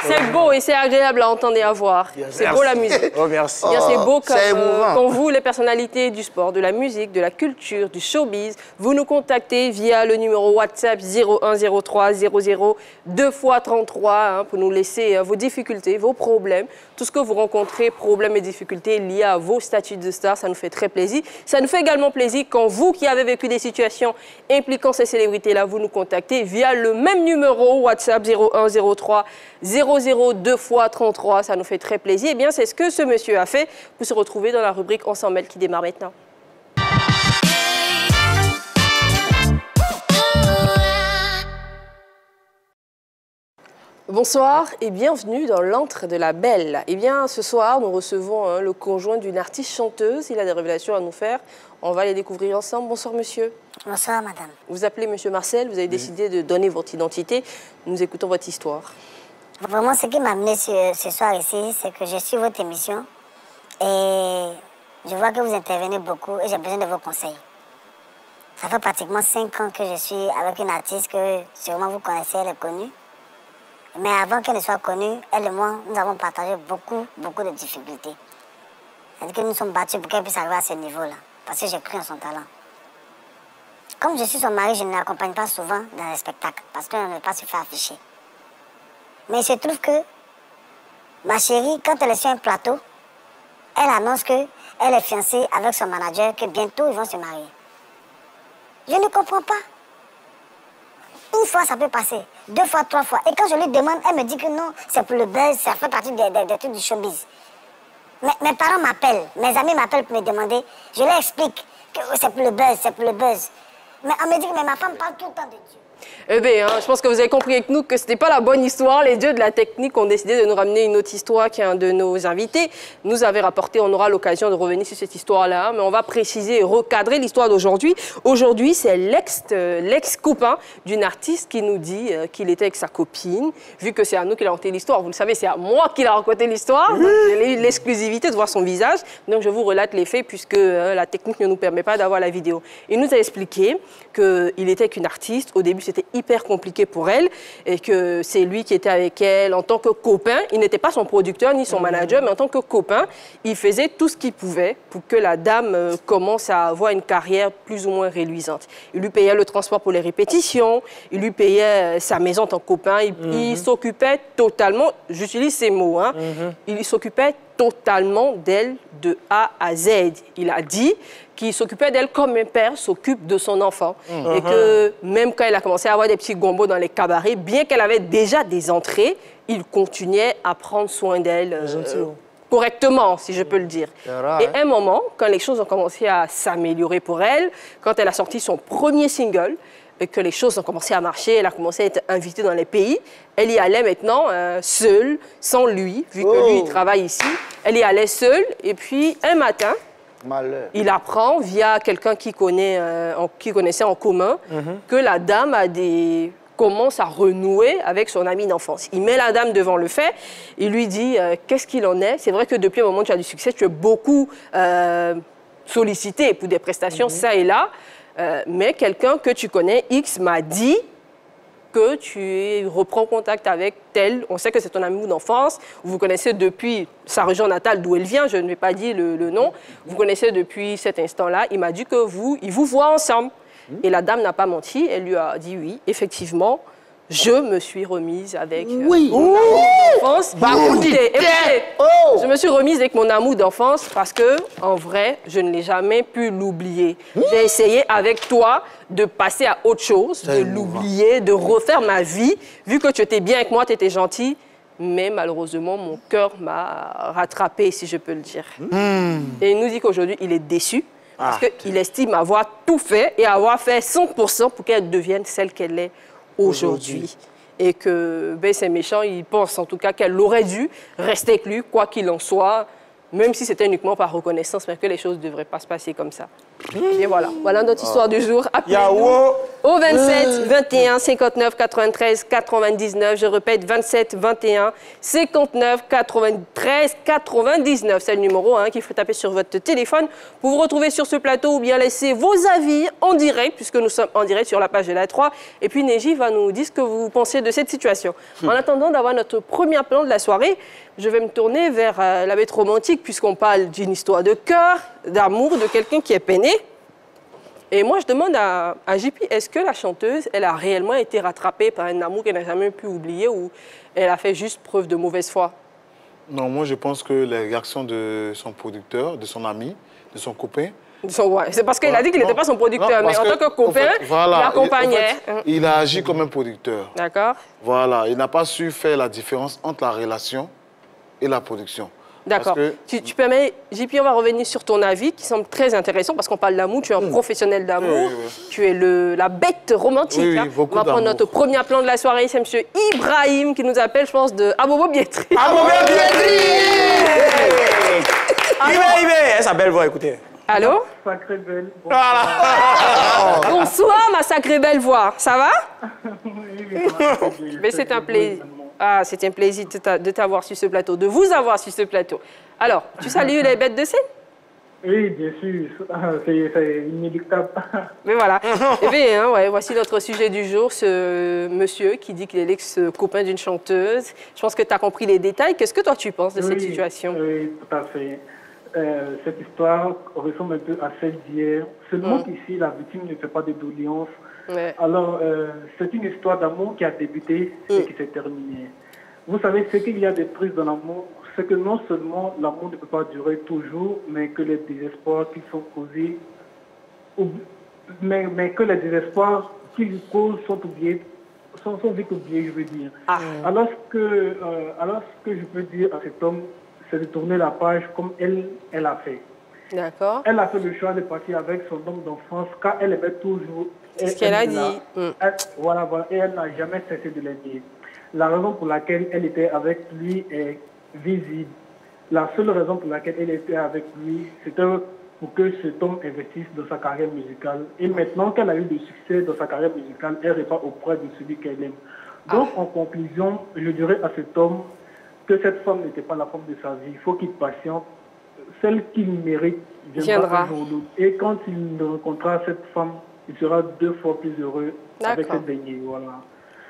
S1: C'est beau et c'est agréable à entendre et à voir. C'est beau la musique.
S3: Oh, merci.
S1: C'est beau quand vous, les personnalités du sport, de la musique, de la culture, du showbiz, vous nous contactez via le numéro WhatsApp 0103 00 2 x 33 pour nous laisser vos difficultés, vos problèmes, tout ce que vous rencontrez, problèmes et difficultés liés à vos statuts de star. Ça nous fait très plaisir. Ça nous fait également plaisir quand vous qui avez vécu des situations impliquant ces célébrités-là, vous nous contactez via le même numéro WhatsApp 0103 00 2 x 33. Ça nous fait très plaisir. Eh bien, c'est ce que ce monsieur a fait pour se retrouver dans la rubrique On s'en mêle qui démarre maintenant. Bonsoir et bienvenue dans l'antre de la belle. Eh bien, ce soir, nous recevons le conjoint d'une artiste chanteuse. Il a des révélations à nous faire. On va les découvrir ensemble. Bonsoir, monsieur.
S13: Bonsoir, madame.
S1: Vous appelez monsieur Marcel. Vous avez décidé de donner votre identité. Nous écoutons votre histoire.
S13: Vraiment, ce qui m'a amené ce soir ici, c'est que je suis votre émission et je vois que vous intervenez beaucoup et j'ai besoin de vos conseils. Ça fait pratiquement 5 ans que je suis avec une artiste que sûrement vous connaissez, elle est connue. Mais avant qu'elle ne soit connue, elle et moi, nous avons partagé beaucoup de difficultés. C'est-à-dire que nous sommes battus pour qu'elle puisse arriver à ce niveau-là, parce que j'ai cru en son talent. Comme je suis son mari, je ne l'accompagne pas souvent dans les spectacles, parce qu'on ne veut pas se faire afficher. Mais il se trouve que ma chérie, quand elle est sur un plateau, elle annonce qu'elle est fiancée avec son manager, que bientôt ils vont se marier. Je ne comprends pas. Une fois, ça peut passer. 2 fois, 3 fois. Et quand je lui demande, elle me dit que non, c'est pour le buzz, ça fait partie des trucs du showbiz. Mes parents m'appellent, mes amis m'appellent pour me demander. Je leur explique que c'est pour le buzz, c'est pour le buzz. Mais on me dit que ma femme parle tout le temps de Dieu.
S1: Eh bien, je pense que vous avez compris avec nous que ce n'était pas la bonne histoire. Les dieux de la technique ont décidé de nous ramener une autre histoire qui est un de nos invités nous avait rapporté. On aura l'occasion de revenir sur cette histoire-là, mais on va préciser et recadrer l'histoire d'aujourd'hui. Aujourd'hui, c'est l'ex-copain d'une artiste qui nous dit qu'il était avec sa copine. Vu que c'est à nous qu'il a raconté l'histoire, vous le savez, c'est à moi qu'il a raconté l'histoire. J'ai eu l'exclusivité de voir son visage. Donc, je vous relate les faits puisque la technique ne nous permet pas d'avoir la vidéo. Il nous a expliqué qu'il était avec une artiste. Au début, c'était hyper compliqué pour elle et que c'est lui qui était avec elle en tant que copain. Il n'était pas son producteur ni son manager, mais en tant que copain, il faisait tout ce qu'il pouvait pour que la dame commence à avoir une carrière plus ou moins reluisante. Il lui payait le transport pour les répétitions, il lui payait sa maison en tant que copain, il s'occupait totalement, j'utilise ces mots, il s'occupait totalement d'elle de A à Z. Il a dit qu'il s'occupait d'elle comme un père s'occupe de son enfant. Et que même quand elle a commencé à avoir des petits gombos dans les cabarets, bien qu'elle avait déjà des entrées, il continuait à prendre soin d'elle correctement, si je peux le dire. Rare, et à un moment, quand les choses ont commencé à s'améliorer pour elle, quand elle a sorti son premier single, et que les choses ont commencé à marcher, elle a commencé à être invitée dans les pays. Elle y allait maintenant seule, sans lui, vu que lui, il travaille ici. Elle y allait seule, et puis un matin, il apprend via quelqu'un qui connaissait en commun que la dame commence à renouer avec son ami d'enfance. Il met la dame devant le fait, il lui dit qu'est-ce qu'il en est. C'est vrai que depuis le moment où tu as du succès, tu es beaucoup sollicité pour des prestations, ça et là. Mais quelqu'un que tu connais, X, m'a dit que tu reprends contact avec tel. On sait que c'est ton ami d'enfance. Vous connaissez depuis sa région natale d'où elle vient. Je ne vais pas dire le nom. Vous connaissez depuis cet instant-là. Il m'a dit que il vous voit ensemble. Et la dame n'a pas menti. Elle lui a dit oui, effectivement. Je me suis remise avec mon amour d'enfance. Écoutez, je me suis remise avec mon amour d'enfance parce que, en vrai, je ne l'ai jamais pu l'oublier. J'ai essayé avec toi de passer à autre chose, de l'oublier, de refaire ma vie. Vu que tu étais bien avec moi, tu étais gentil, mais malheureusement, mon cœur m'a rattrapé, si je peux le dire. Et il nous dit qu'aujourd'hui, il est déçu. Parce qu'il estime avoir tout fait et avoir fait 100% pour qu'elle devienne celle qu'elle est aujourd'hui. Et que c'est méchant, il pense en tout cas qu'elle aurait dû rester avec lui, quoi qu'il en soit, même si c'était uniquement par reconnaissance, mais que les choses ne devraient pas se passer comme ça. Et voilà, voilà notre histoire du jour.
S3: Yawo.
S1: Au 27 21 59 93 99. Je répète, 27 21 59 93 99. C'est le numéro qu'il faut taper sur votre téléphone pour vous retrouver sur ce plateau ou bien laisser vos avis en direct, puisque nous sommes en direct sur la page de la 3. Et puis Neji va nous dire ce que vous pensez de cette situation. En attendant d'avoir notre premier plan de la soirée, je vais me tourner vers la bête romantique, puisqu'on parle d'une histoire de cœur, d'amour, de quelqu'un qui est peiné. Et moi, je demande à JP, est-ce que la chanteuse, elle a réellement été rattrapée par un amour qu'elle n'a jamais pu oublier ou elle a fait juste preuve de mauvaise foi?
S2: Non, moi, je pense que les réactions de son producteur, de son ami, de son copain...
S1: Ouais, c'est parce qu'il a dit qu'il n'était pas son producteur, mais en tant que copain, en fait, voilà, il l'accompagnait.
S2: Il a agi comme un producteur.
S1: D'accord.
S2: Voilà, il n'a pas su faire la différence entre la relation et la production.
S1: D'accord. Tu permets, JP, on va revenir sur ton avis qui semble très intéressant parce qu'on parle d'amour, tu es un professionnel d'amour, tu es la bête romantique. On va prendre notre premier plan de la soirée, c'est M. Ibrahim qui nous appelle, je pense, de Abobo Bietri.
S3: Abobo Bietri. Elle sa belle voix, écoutez.
S1: Allô?
S14: Sacrée belle.
S1: Voilà. Bonsoir, ma sacrée belle voix. Ça va? Mais c'est un plaisir. Ah, c'est un plaisir de t'avoir sur ce plateau, de vous avoir sur ce plateau. Alors, tu salues les bêtes de scène?
S14: Oui, bien sûr. C'est inéluctable.
S1: Mais voilà. Eh bien, voici notre sujet du jour, ce monsieur qui dit qu'il est l'ex-copain d'une chanteuse. Je pense que tu as compris les détails. Qu'est-ce que toi, tu penses de cette situation?
S14: Oui, tout à fait. Cette histoire ressemble un peu à celle d'hier. Seulement qu'ici, la victime ne fait pas de doléances.
S1: Ouais.
S14: Alors, c'est une histoire d'amour qui a débuté et qui s'est terminée. Vous savez, ce qu'il y a de triste dans l'amour, c'est que non seulement l'amour ne peut pas durer toujours, mais que les désespoirs qui sont causés, mais que les désespoirs qu'ils causent sont oubliés, sont vite oubliés, je veux dire. Alors, ce que je peux dire à cet homme, c'est de tourner la page comme elle a fait.
S1: D'accord.
S14: Elle a fait le choix de partir avec son homme d'enfance car elle aimait toujours.
S1: C'est ce qu'elle a dit.
S14: Voilà, et elle n'a jamais cessé de l'aimer. La raison pour laquelle elle était avec lui est visible. La seule raison pour laquelle elle était avec lui, c'était pour que cet homme investisse dans sa carrière musicale. Et maintenant qu'elle a eu du succès dans sa carrière musicale, elle repart auprès de celui qu'elle aime. Donc, en conclusion, je dirais à cet homme que cette femme n'était pas la femme de sa vie. Il faut qu'il patiente. Celle qu'il mérite viendra un jour ou l'autre. Et quand il rencontrera cette femme, il sera 2 fois plus heureux avec cette dernière. Voilà.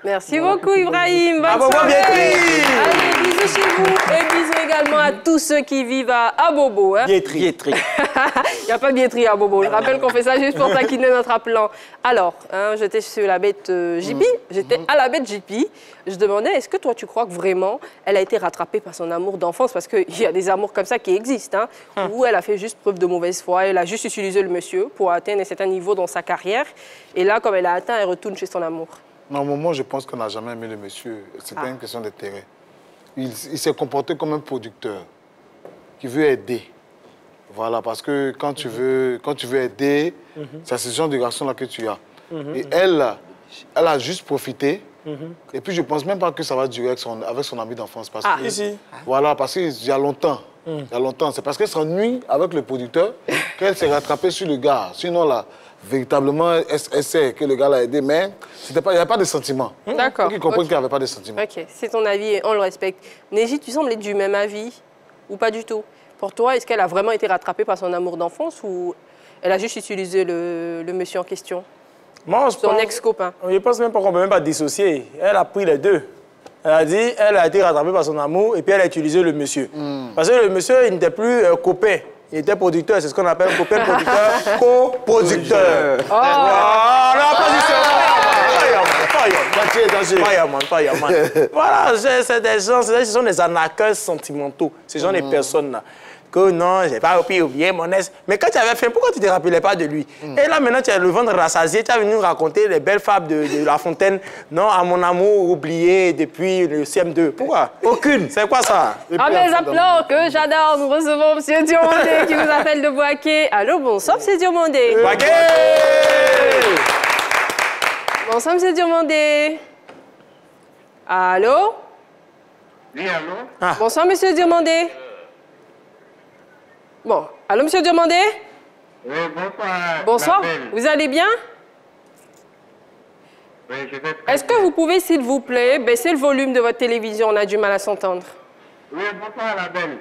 S1: Merci beaucoup, Ibrahim. Bonne soirée. Allez, bisous chez vous. Et bisous également à tous ceux qui vivent à Abobo.
S3: Bietri.
S1: Il n'y a pas Bietri à Abobo. Je rappelle qu'on fait ça juste pour taquiner notre appelant. Alors, j'étais sur la bête JP. J'étais à la bête JP. Je demandais, est-ce que toi, tu crois que vraiment, elle a été rattrapée par son amour d'enfance? Parce qu'il y a des amours comme ça qui existent, où elle a fait juste preuve de mauvaise foi. Elle a juste utilisé le monsieur pour atteindre un certain niveau dans sa carrière. Et là, comme elle a atteint, elle retourne chez son amour.
S2: Normalement, je pense qu'on n'a jamais aimé le monsieur. C'était une question d'intérêt. Il s'est comporté comme un producteur qui veut aider. Voilà, parce que quand tu veux aider, c'est ce genre de garçon-là que tu as. Et elle a juste profité. Et puis, je ne pense même pas que ça va durer avec son ami d'enfance. Voilà, parce qu'il y a longtemps. C'est parce qu'elle s'ennuie avec le producteur qu'elle s'est rattrapée sur le gars. Sinon, là, véritablement, elle sait que le gars l'a aidé, mais il n'y avait pas de sentiments.
S1: D'accord.
S2: Il comprend qu'il n'y avait pas de sentiments.
S1: Ok, c'est ton avis et on le respecte. Neji, tu sembles être du même avis ou pas du tout? Pour toi, est-ce qu'elle a vraiment été rattrapée par son amour d'enfance ou elle a juste utilisé le monsieur en question?
S3: Moi,
S1: son ex-copain.
S3: Je pense même pas qu'on ne peut même pas dissocier. Elle a pris les deux. Elle a dit elle a été rattrapée par son amour et puis elle a utilisé le monsieur. Parce que le monsieur, il n'était plus copain. Il était producteur, c'est ce qu'on appelle copain producteur, coproducteur. Voilà, c'est des gens, ce sont des arnaqueurs sentimentaux, ce sont des personnes-là. Que non, j'ai pas oublié mon ex. Mais quand tu avais fait, pourquoi tu ne te rappelais pas de lui? Et là, maintenant, tu as le ventre rassasié, tu as venu nous raconter les belles fables de La Fontaine. Non, à mon amour oublié depuis le CM2. Pourquoi? Aucune. C'est quoi ça?
S1: À mes applauds que j'adore, nous recevons M. Diomandé qui nous appelle de Boaké. Allô, bonsoir, M. Diomandé.
S3: Boaké!
S1: Bonsoir, M. Diomandé. Allô?
S14: Oui, allô?
S1: Bonsoir, M. Diomandé. Bon, allô, M. Diomandé?
S15: Oui, bonsoir.
S1: Bonsoir, vous allez bien?
S15: Oui, je vais très
S1: Est-ce que vous pouvez, s'il vous plaît, baisser le volume de votre télévision? On a du mal à s'entendre.
S15: Oui, bonsoir la belle.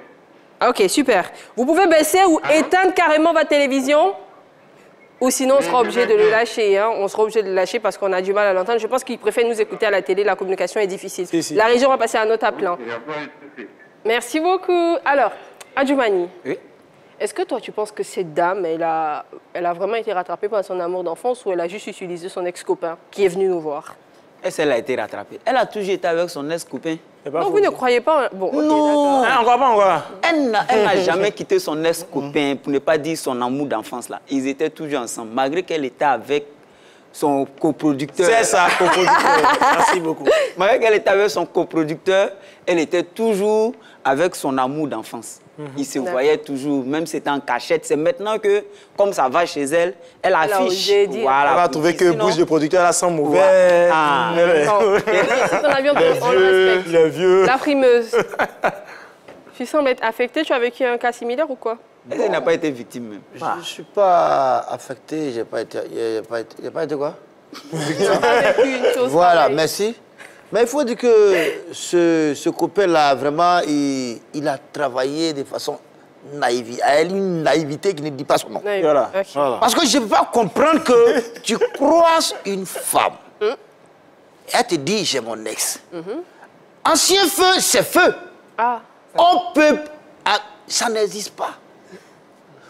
S1: Ok, super. Vous pouvez baisser ou éteindre carrément votre télévision? Ou sinon, on sera obligé de le lâcher. Hein? On sera obligé de le lâcher parce qu'on a du mal à l'entendre. Je pense qu'ils préfèrent nous écouter à la télé. La communication est difficile. La région va passer à un autre appelant. Merci beaucoup. Alors, Adjoumani, est-ce que toi, tu penses que cette dame, elle a vraiment été rattrapée par son amour d'enfance ou elle a juste utilisé son ex-copain qui est venu nous voir?
S5: Est-ce qu'elle a été rattrapée? Elle a toujours été avec son ex-copain.
S1: Donc, vous ne croyez pas... Bon, okay,
S5: non,
S3: encore.
S5: Elle n'a jamais quitté son ex-copain, pour ne pas dire son amour d'enfance là. Ils étaient toujours ensemble, malgré qu'elle était avec son coproducteur.
S3: C'est ça, coproducteur. Merci beaucoup.
S5: Malgré qu'elle était avec son coproducteur, elle était toujours avec son amour d'enfance. Ils se voyaient toujours, même si c'était en cachette. C'est maintenant que, comme ça va chez elle, elle affiche.
S3: Voilà, elle va trouver que bouche de producteur, elle sent mauvais.
S1: C'est ton avion, on le respecte.
S3: Le vieux.
S1: La frimeuse. Tu sembles être affectée. Tu as vécu un cas similaire ou quoi?
S5: Elle n'a pas été victime même.
S4: Je ne suis pas affecté, j'ai pas été quoi? Voilà, merci. Mais il faut dire que ce copain-là, vraiment, il a travaillé de façon naïve. Elle a une naïveté qui ne dit pas son nom.
S3: Voilà.
S1: Okay.
S3: Voilà.
S4: Parce que je ne peux pas comprendre que tu croises une femme. Elle te dit, j'ai mon ex. Ancien feu, c'est feu. On peut... Ça n'existe pas.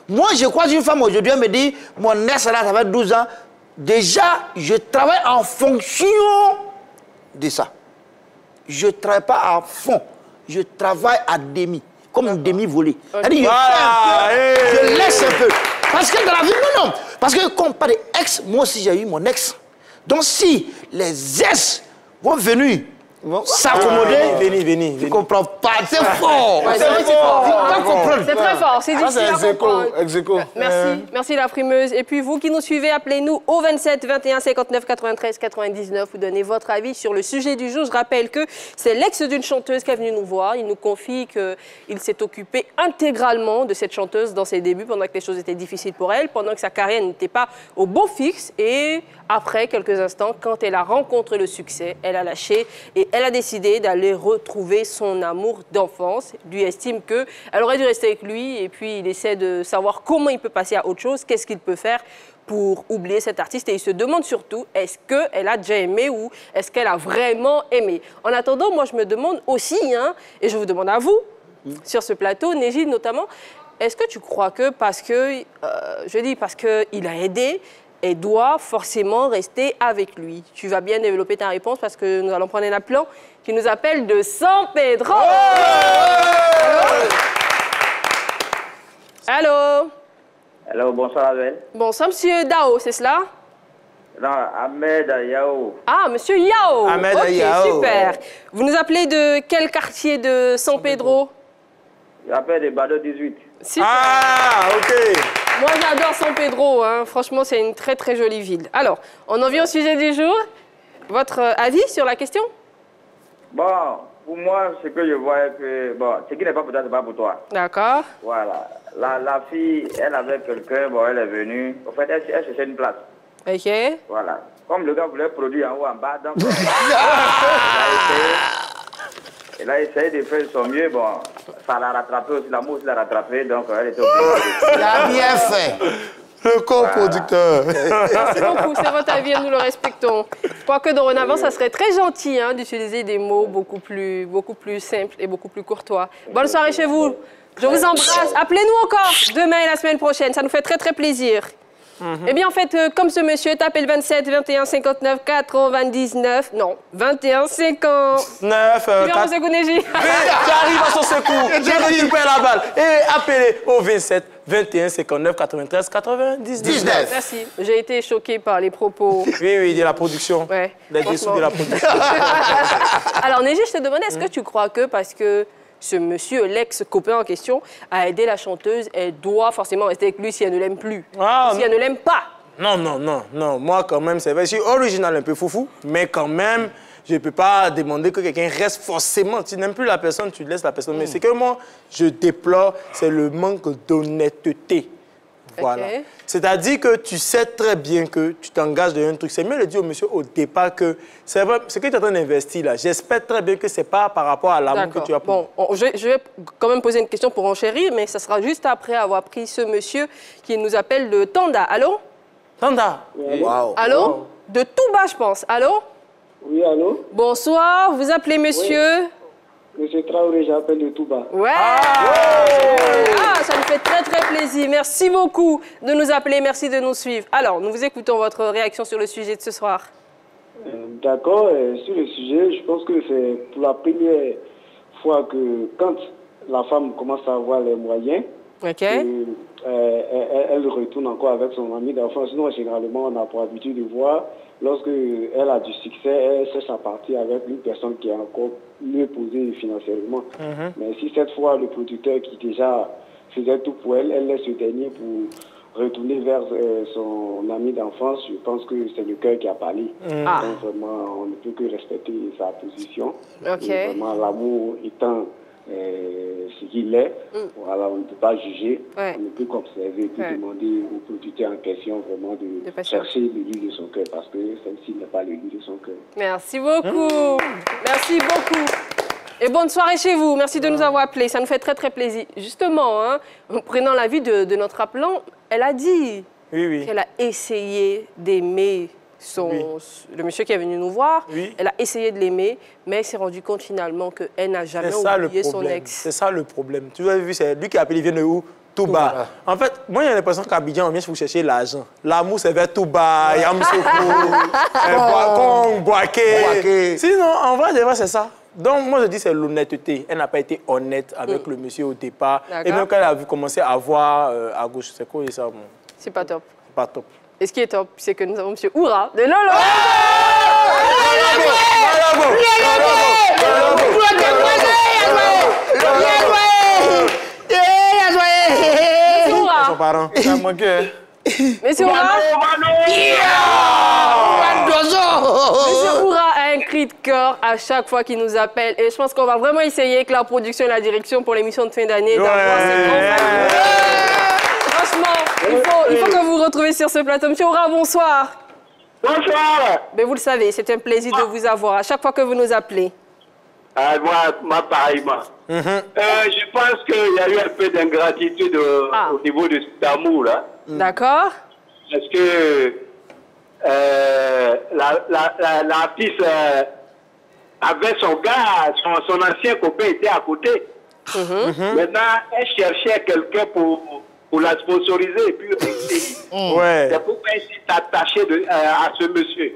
S4: Moi, je croise une femme aujourd'hui, elle me dit, mon ex, là, ça fait 12 ans. Déjà, je travaille en fonction de ça. Je ne travaille pas à fond. Je travaille à demi, comme une demi-volée. C'est-à-dire, je laisse un peu. Parce que dans la vie, non. Parce que quand on parle d'ex, moi aussi, j'ai eu mon ex. Donc, si les ex vont venir s'accommoder,
S3: venez.
S4: tu ne comprends pas. C'est fort.
S1: C'est très fort. C'est difficile à comprendre.
S2: Ex-aequo.
S1: Merci la frimeuse. Et puis vous qui nous suivez, appelez-nous au 27 21 59 93 99. Vous donnez votre avis sur le sujet du jour. Je rappelle que c'est l'ex d'une chanteuse qui est venue nous voir. Il nous confie qu'il s'est occupé intégralement de cette chanteuse dans ses débuts, pendant que les choses étaient difficiles pour elle, pendant que sa carrière n'était pas au beau fixe. Et après quelques instants, quand elle a rencontré le succès, elle a lâché et elle a décidé d'aller retrouver son amour d'enfance. Lui estime qu'elle aurait dû rester avec lui et puis il essaie de savoir comment il peut passer à autre chose, qu'est-ce qu'il peut faire pour oublier cet artiste. Et il se demande surtout, est-ce qu'elle a déjà aimé ou est-ce qu'elle a vraiment aimé? En attendant, moi je me demande aussi, et je vous demande à vous, sur ce plateau, Négide notamment, est-ce que tu crois que parce qu'il a aidé, elle doit forcément rester avec lui? Tu vas bien développer ta réponse parce que nous allons prendre un appelant qui nous appelle de San Pedro. Allô?
S15: Allô, bonsoir Abel.
S1: Bonsoir, monsieur Dao, c'est cela?
S15: Non, Ahmed Yao.
S1: Ah, monsieur Yao.
S3: Ahmed
S1: Ok,
S3: Yao.
S1: super. Vous nous appelez de quel quartier de San Pedro?
S15: J'appelle de Bado 18.
S1: Super.
S3: Ah, ok.
S1: Moi, j'adore San Pedro. Franchement, c'est une très, très jolie ville. Alors, on en vient au sujet du jour. Votre avis sur la question?
S15: Bon, pour moi, ce que je vois, que ce qui n'est pas pour toi, c'est pas pour toi.
S1: D'accord.
S15: Voilà. La fille, elle avait quelqu'un, elle est venue. En fait, elle cherchait une place.
S1: Ok.
S15: Voilà. Comme le gars voulait produire en haut, en bas, donc... Elle a essayé de faire son mieux, ça l'a rattrapé aussi, l'amour aussi l'a rattrapé, donc elle était obligée.
S4: Il a bien fait.
S3: Le coproducteur.
S1: Merci beaucoup, c'est votre avis, nous le respectons. Quoique dorénavant, ça serait très gentil d'utiliser des mots beaucoup plus simples et beaucoup plus courtois. Bonne soirée chez vous. Je vous embrasse. Appelez-nous encore demain et la semaine prochaine, ça nous fait très très plaisir. Eh bien, en fait, comme ce monsieur, tapez le 27 21 59 99. Non, 21 59. Tu viens au secours, Néji.
S3: J'arrive à son secours. Je récupère la balle. Et appelez au 27 21 59 93 99.
S1: Merci. J'ai été choquée par les propos.
S3: Oui, de la production.
S1: Ouais.
S3: Les dessous de la production.
S1: Alors, Néji, je te demandais, est-ce que tu crois que parce que ce monsieur, l'ex-copain en question, a aidé la chanteuse, elle doit forcément rester avec lui si elle ne l'aime plus, si elle ne l'aime pas?
S3: Non. Moi, quand même, c'est vrai, je suis original, un peu foufou, mais quand même, je ne peux pas demander que quelqu'un reste forcément. Tu n'aimes plus la personne, tu laisses la personne. Mais ce que moi, je déplore, c'est le manque d'honnêteté. Voilà. C'est-à-dire que tu sais très bien que tu t'engages dans un truc. C'est mieux de dire au monsieur au départ que c'est vrai, ce que tu es en train d'investir là, j'espère très bien que ce n'est pas par rapport à l'amour que tu as pour.
S1: Bon, je vais quand même poser une question pour enchérir, mais ça sera juste après avoir pris ce monsieur qui nous appelle de Tanda. Allô?
S3: Tanda?
S4: Wow.
S1: Allô? Wow. De Touba, je pense. Allô?
S16: Oui, allô?
S1: Bonsoir, vous appelez monsieur?
S16: Oui. Monsieur Traoré, j'appelle de Touba.
S1: Ouais! Ça me fait très très plaisir. Merci beaucoup de nous appeler, merci de nous suivre. Alors, nous vous écoutons votre réaction sur le sujet de ce soir.
S16: D'accord, sur le sujet, je pense que c'est pour la première fois que quand la femme commence à avoir les moyens, elle retourne encore avec son ami d'enfance. Sinon, généralement, on a pour habitude de voir, lorsque elle a du succès, elle cesse à partir avec une personne qui est encore mieux posée financièrement. Mais si cette fois, le producteur qui déjà faisait tout pour elle, elle laisse ce dernier pour retourner vers son ami d'enfance, je pense que c'est le cœur qui a parlé. Donc vraiment, on ne peut que respecter sa position. Et vraiment, l'amour étant ce qu'il est, voilà, on ne peut pas juger, on ne peut qu'observer et demander au producteur en question vraiment de chercher le lieu de son cœur, parce que celle-ci n'est pas le lieu de son cœur.
S1: Merci beaucoup. Merci beaucoup. Et bonne soirée chez vous. Merci de nous avoir appelés. Ça nous fait très très plaisir. Justement, en prenant l'avis de notre appelant, elle a dit qu'elle a essayé d'aimer le monsieur qui est venu nous voir. Elle a essayé de l'aimer, mais elle s'est rendue compte finalement qu'elle n'a jamais oublié son ex.
S3: C'est ça le problème. Tu as vu, c'est lui qui a appelé, il vient de où? Touba. En fait, moi, j'ai l'impression qu'à Abidjan, on vient pour chercher l'argent. L'amour, c'est vers Touba, Yamsoko, Boakong, Boaké. Sinon, en vrai, c'est ça. Donc, moi, je dis c'est l'honnêteté. Elle n'a pas été honnête avec le monsieur au départ. Et même quand elle a commencé à voir à gauche, c'est quoi ça?
S1: C'est pas top.
S3: Pas top.
S1: Et ce qui est top, c'est que nous avons M. Oura de Lolo. Monsieur Oura a un cri de cœur à chaque fois qu'il nous appelle. Et je pense qu'on va vraiment essayer avec la production et la direction pour l'émission de fin d'année d'avoir cette grande. Franchement, il faut que vous vous retrouviez sur ce plateau. Monsieur Oura, bonsoir.
S17: Bonsoir.
S1: Mais vous le savez, c'est un plaisir de vous avoir à chaque fois que vous nous appelez.
S17: Moi, pareillement. Je pense qu'il y a eu un peu d'ingratitude au niveau de cet amour-là.
S1: D'accord.
S17: Parce que la piste avait son gars, son ancien copain était à côté. Maintenant, elle cherchait quelqu'un pour la sponsoriser et puis c'est pourquoi elle s'est attachée à ce monsieur.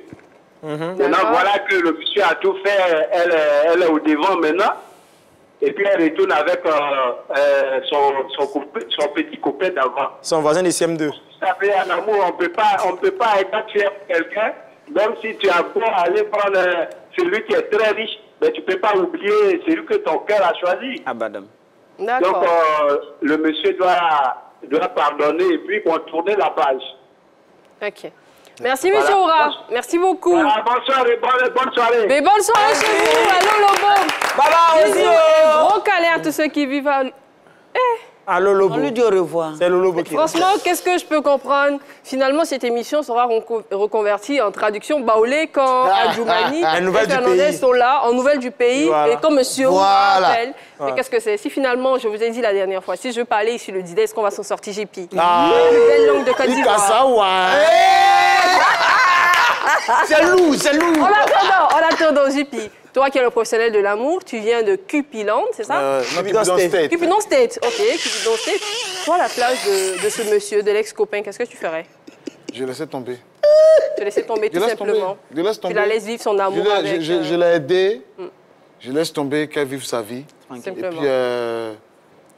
S17: Maintenant, voilà que le monsieur a tout fait, elle est au devant maintenant. Et puis elle retourne avec son petit copain d'avant.
S3: Son voisin du CM2.
S17: Vous savez, en amour, on peut pas être fier de quelqu'un, même si tu as beau aller prendre celui qui est très riche, mais tu ne peux pas oublier celui que ton cœur a choisi. Donc, le monsieur doit pardonner et puis contourner la page.
S1: Ok. Merci, monsieur Oura. Merci beaucoup.
S17: Bonne soirée, bonne soirée.
S1: Mais bonne soirée chez vous. Allô, Lobo. Gros câlin à tous ceux qui vivent à...
S3: Allô, Lobo.
S5: On lui dit au revoir.
S3: C'est le Lobo qui...
S1: Franchement, qu'est-ce que je peux comprendre? Finalement, cette émission sera reconvertie en traduction baoulé quand Adjoumani et Fernandez sont là, en nouvelle du pays. Et comme monsieur Oura appelle, qu'est-ce que c'est? Si finalement, je vous ai dit la dernière fois, si je parlais ici le Dida, est-ce qu'on va s'en sortir, JP? Une belle langue de Côte d'Ivoire.
S4: C'est lourd, c'est lourd.
S1: En attendant, JP, toi qui es le professionnel de l'amour, tu viens de Cupidon, c'est ça?
S2: Cupidon State.
S1: Cupidon State, ok, Cupidon State. Toi, à la place de ce monsieur, de l'ex-copain, qu'est-ce que tu ferais?
S2: Je laissais tomber.
S1: Tu laissais tomber tout simplement.
S2: Je laisse tomber.
S1: Tu la laisses vivre son amour avec...
S2: Je l'ai aidée. Je laisse tomber qu'elle vive sa vie.
S1: Simplement.
S2: Et puis,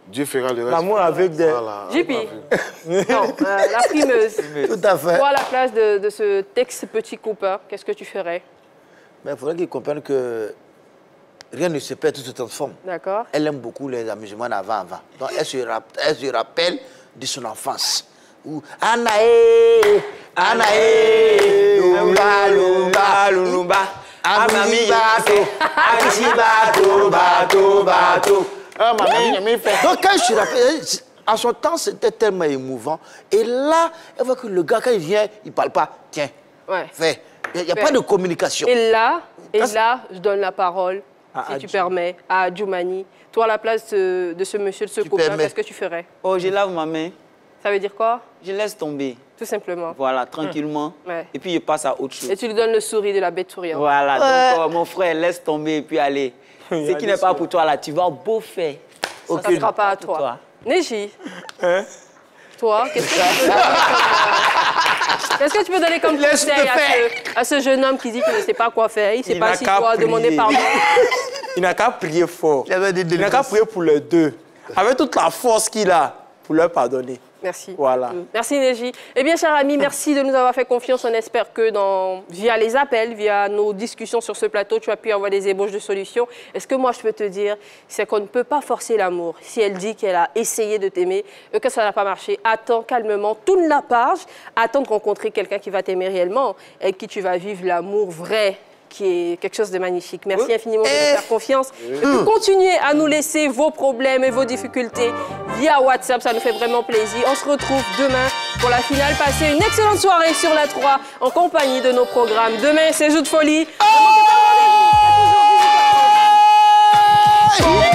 S2: Dieu fera le reste.
S3: L'amour avec des...
S2: Voilà,
S1: JP. Non, la primeuse.
S4: Tout à fait.
S1: Toi, à la place de ce ex-petit copain, qu'est-ce que tu ferais?
S4: Il faudrait qu'il comprenne que rien ne se perd, tout se transforme.
S1: D'accord.
S4: Elle aime beaucoup les amusements d'avant. Donc, elle se rappelle de son enfance. Où Anaé, Lumba, Lumba, Lumba, Amami Bato, Amishi Bato, Bato, Bato. Donc, quand je rappelle, En son temps, c'était tellement émouvant. Et là, elle voit que le gars, quand il vient, il ne parle pas. Tiens, fais. Il n'y a pas de communication.
S1: Et là, je donne la parole, si tu permets, à Djoumani. Toi, à la place de ce monsieur, de ce copain, qu'est-ce que tu ferais?
S5: Oh, je lave ma main.
S1: Ça veut dire quoi?
S5: Je laisse tomber.
S1: Tout simplement.
S5: Voilà, tranquillement. Et puis, je passe à autre chose.
S1: Et tu lui donnes le sourire de la bête souriante.
S5: Voilà, donc mon frère, laisse tomber et puis allez. Ce qui n'est pas pour toi, là, tu vas beau faire.
S1: Ça ne sera pas à toi. Neji, toi, qu'est-ce que tu peux donner comme conseil à ce jeune homme qui dit qu'il ne sait pas quoi faire? Il ne sait pas s'il doit demander pardon.
S3: Il n'a qu'à prier fort. Il n'a qu'à prier pour les deux. Avec toute la force qu'il a, pour leur pardonner.
S1: Merci.
S3: Voilà.
S1: Merci, Neji. Eh bien, chers amis, merci de nous avoir fait confiance. On espère que via les appels, via nos discussions sur ce plateau, tu as pu avoir des ébauches de solutions. Et ce que moi, je peux te dire, c'est qu'on ne peut pas forcer l'amour. Si elle dit qu'elle a essayé de t'aimer et que ça n'a pas marché, attends calmement, tourne la page, attends de rencontrer quelqu'un qui va t'aimer réellement et avec qui tu vas vivre l'amour vrai, qui est quelque chose de magnifique. Merci infiniment de nous faire confiance. Et puis continuez à nous laisser vos problèmes et vos difficultés via WhatsApp, ça nous fait vraiment plaisir. On se retrouve demain pour la finale. Passez une excellente soirée sur la 3 en compagnie de nos programmes. Demain, c'est Jeux de folie. Ne manquez pas le rendez-vous.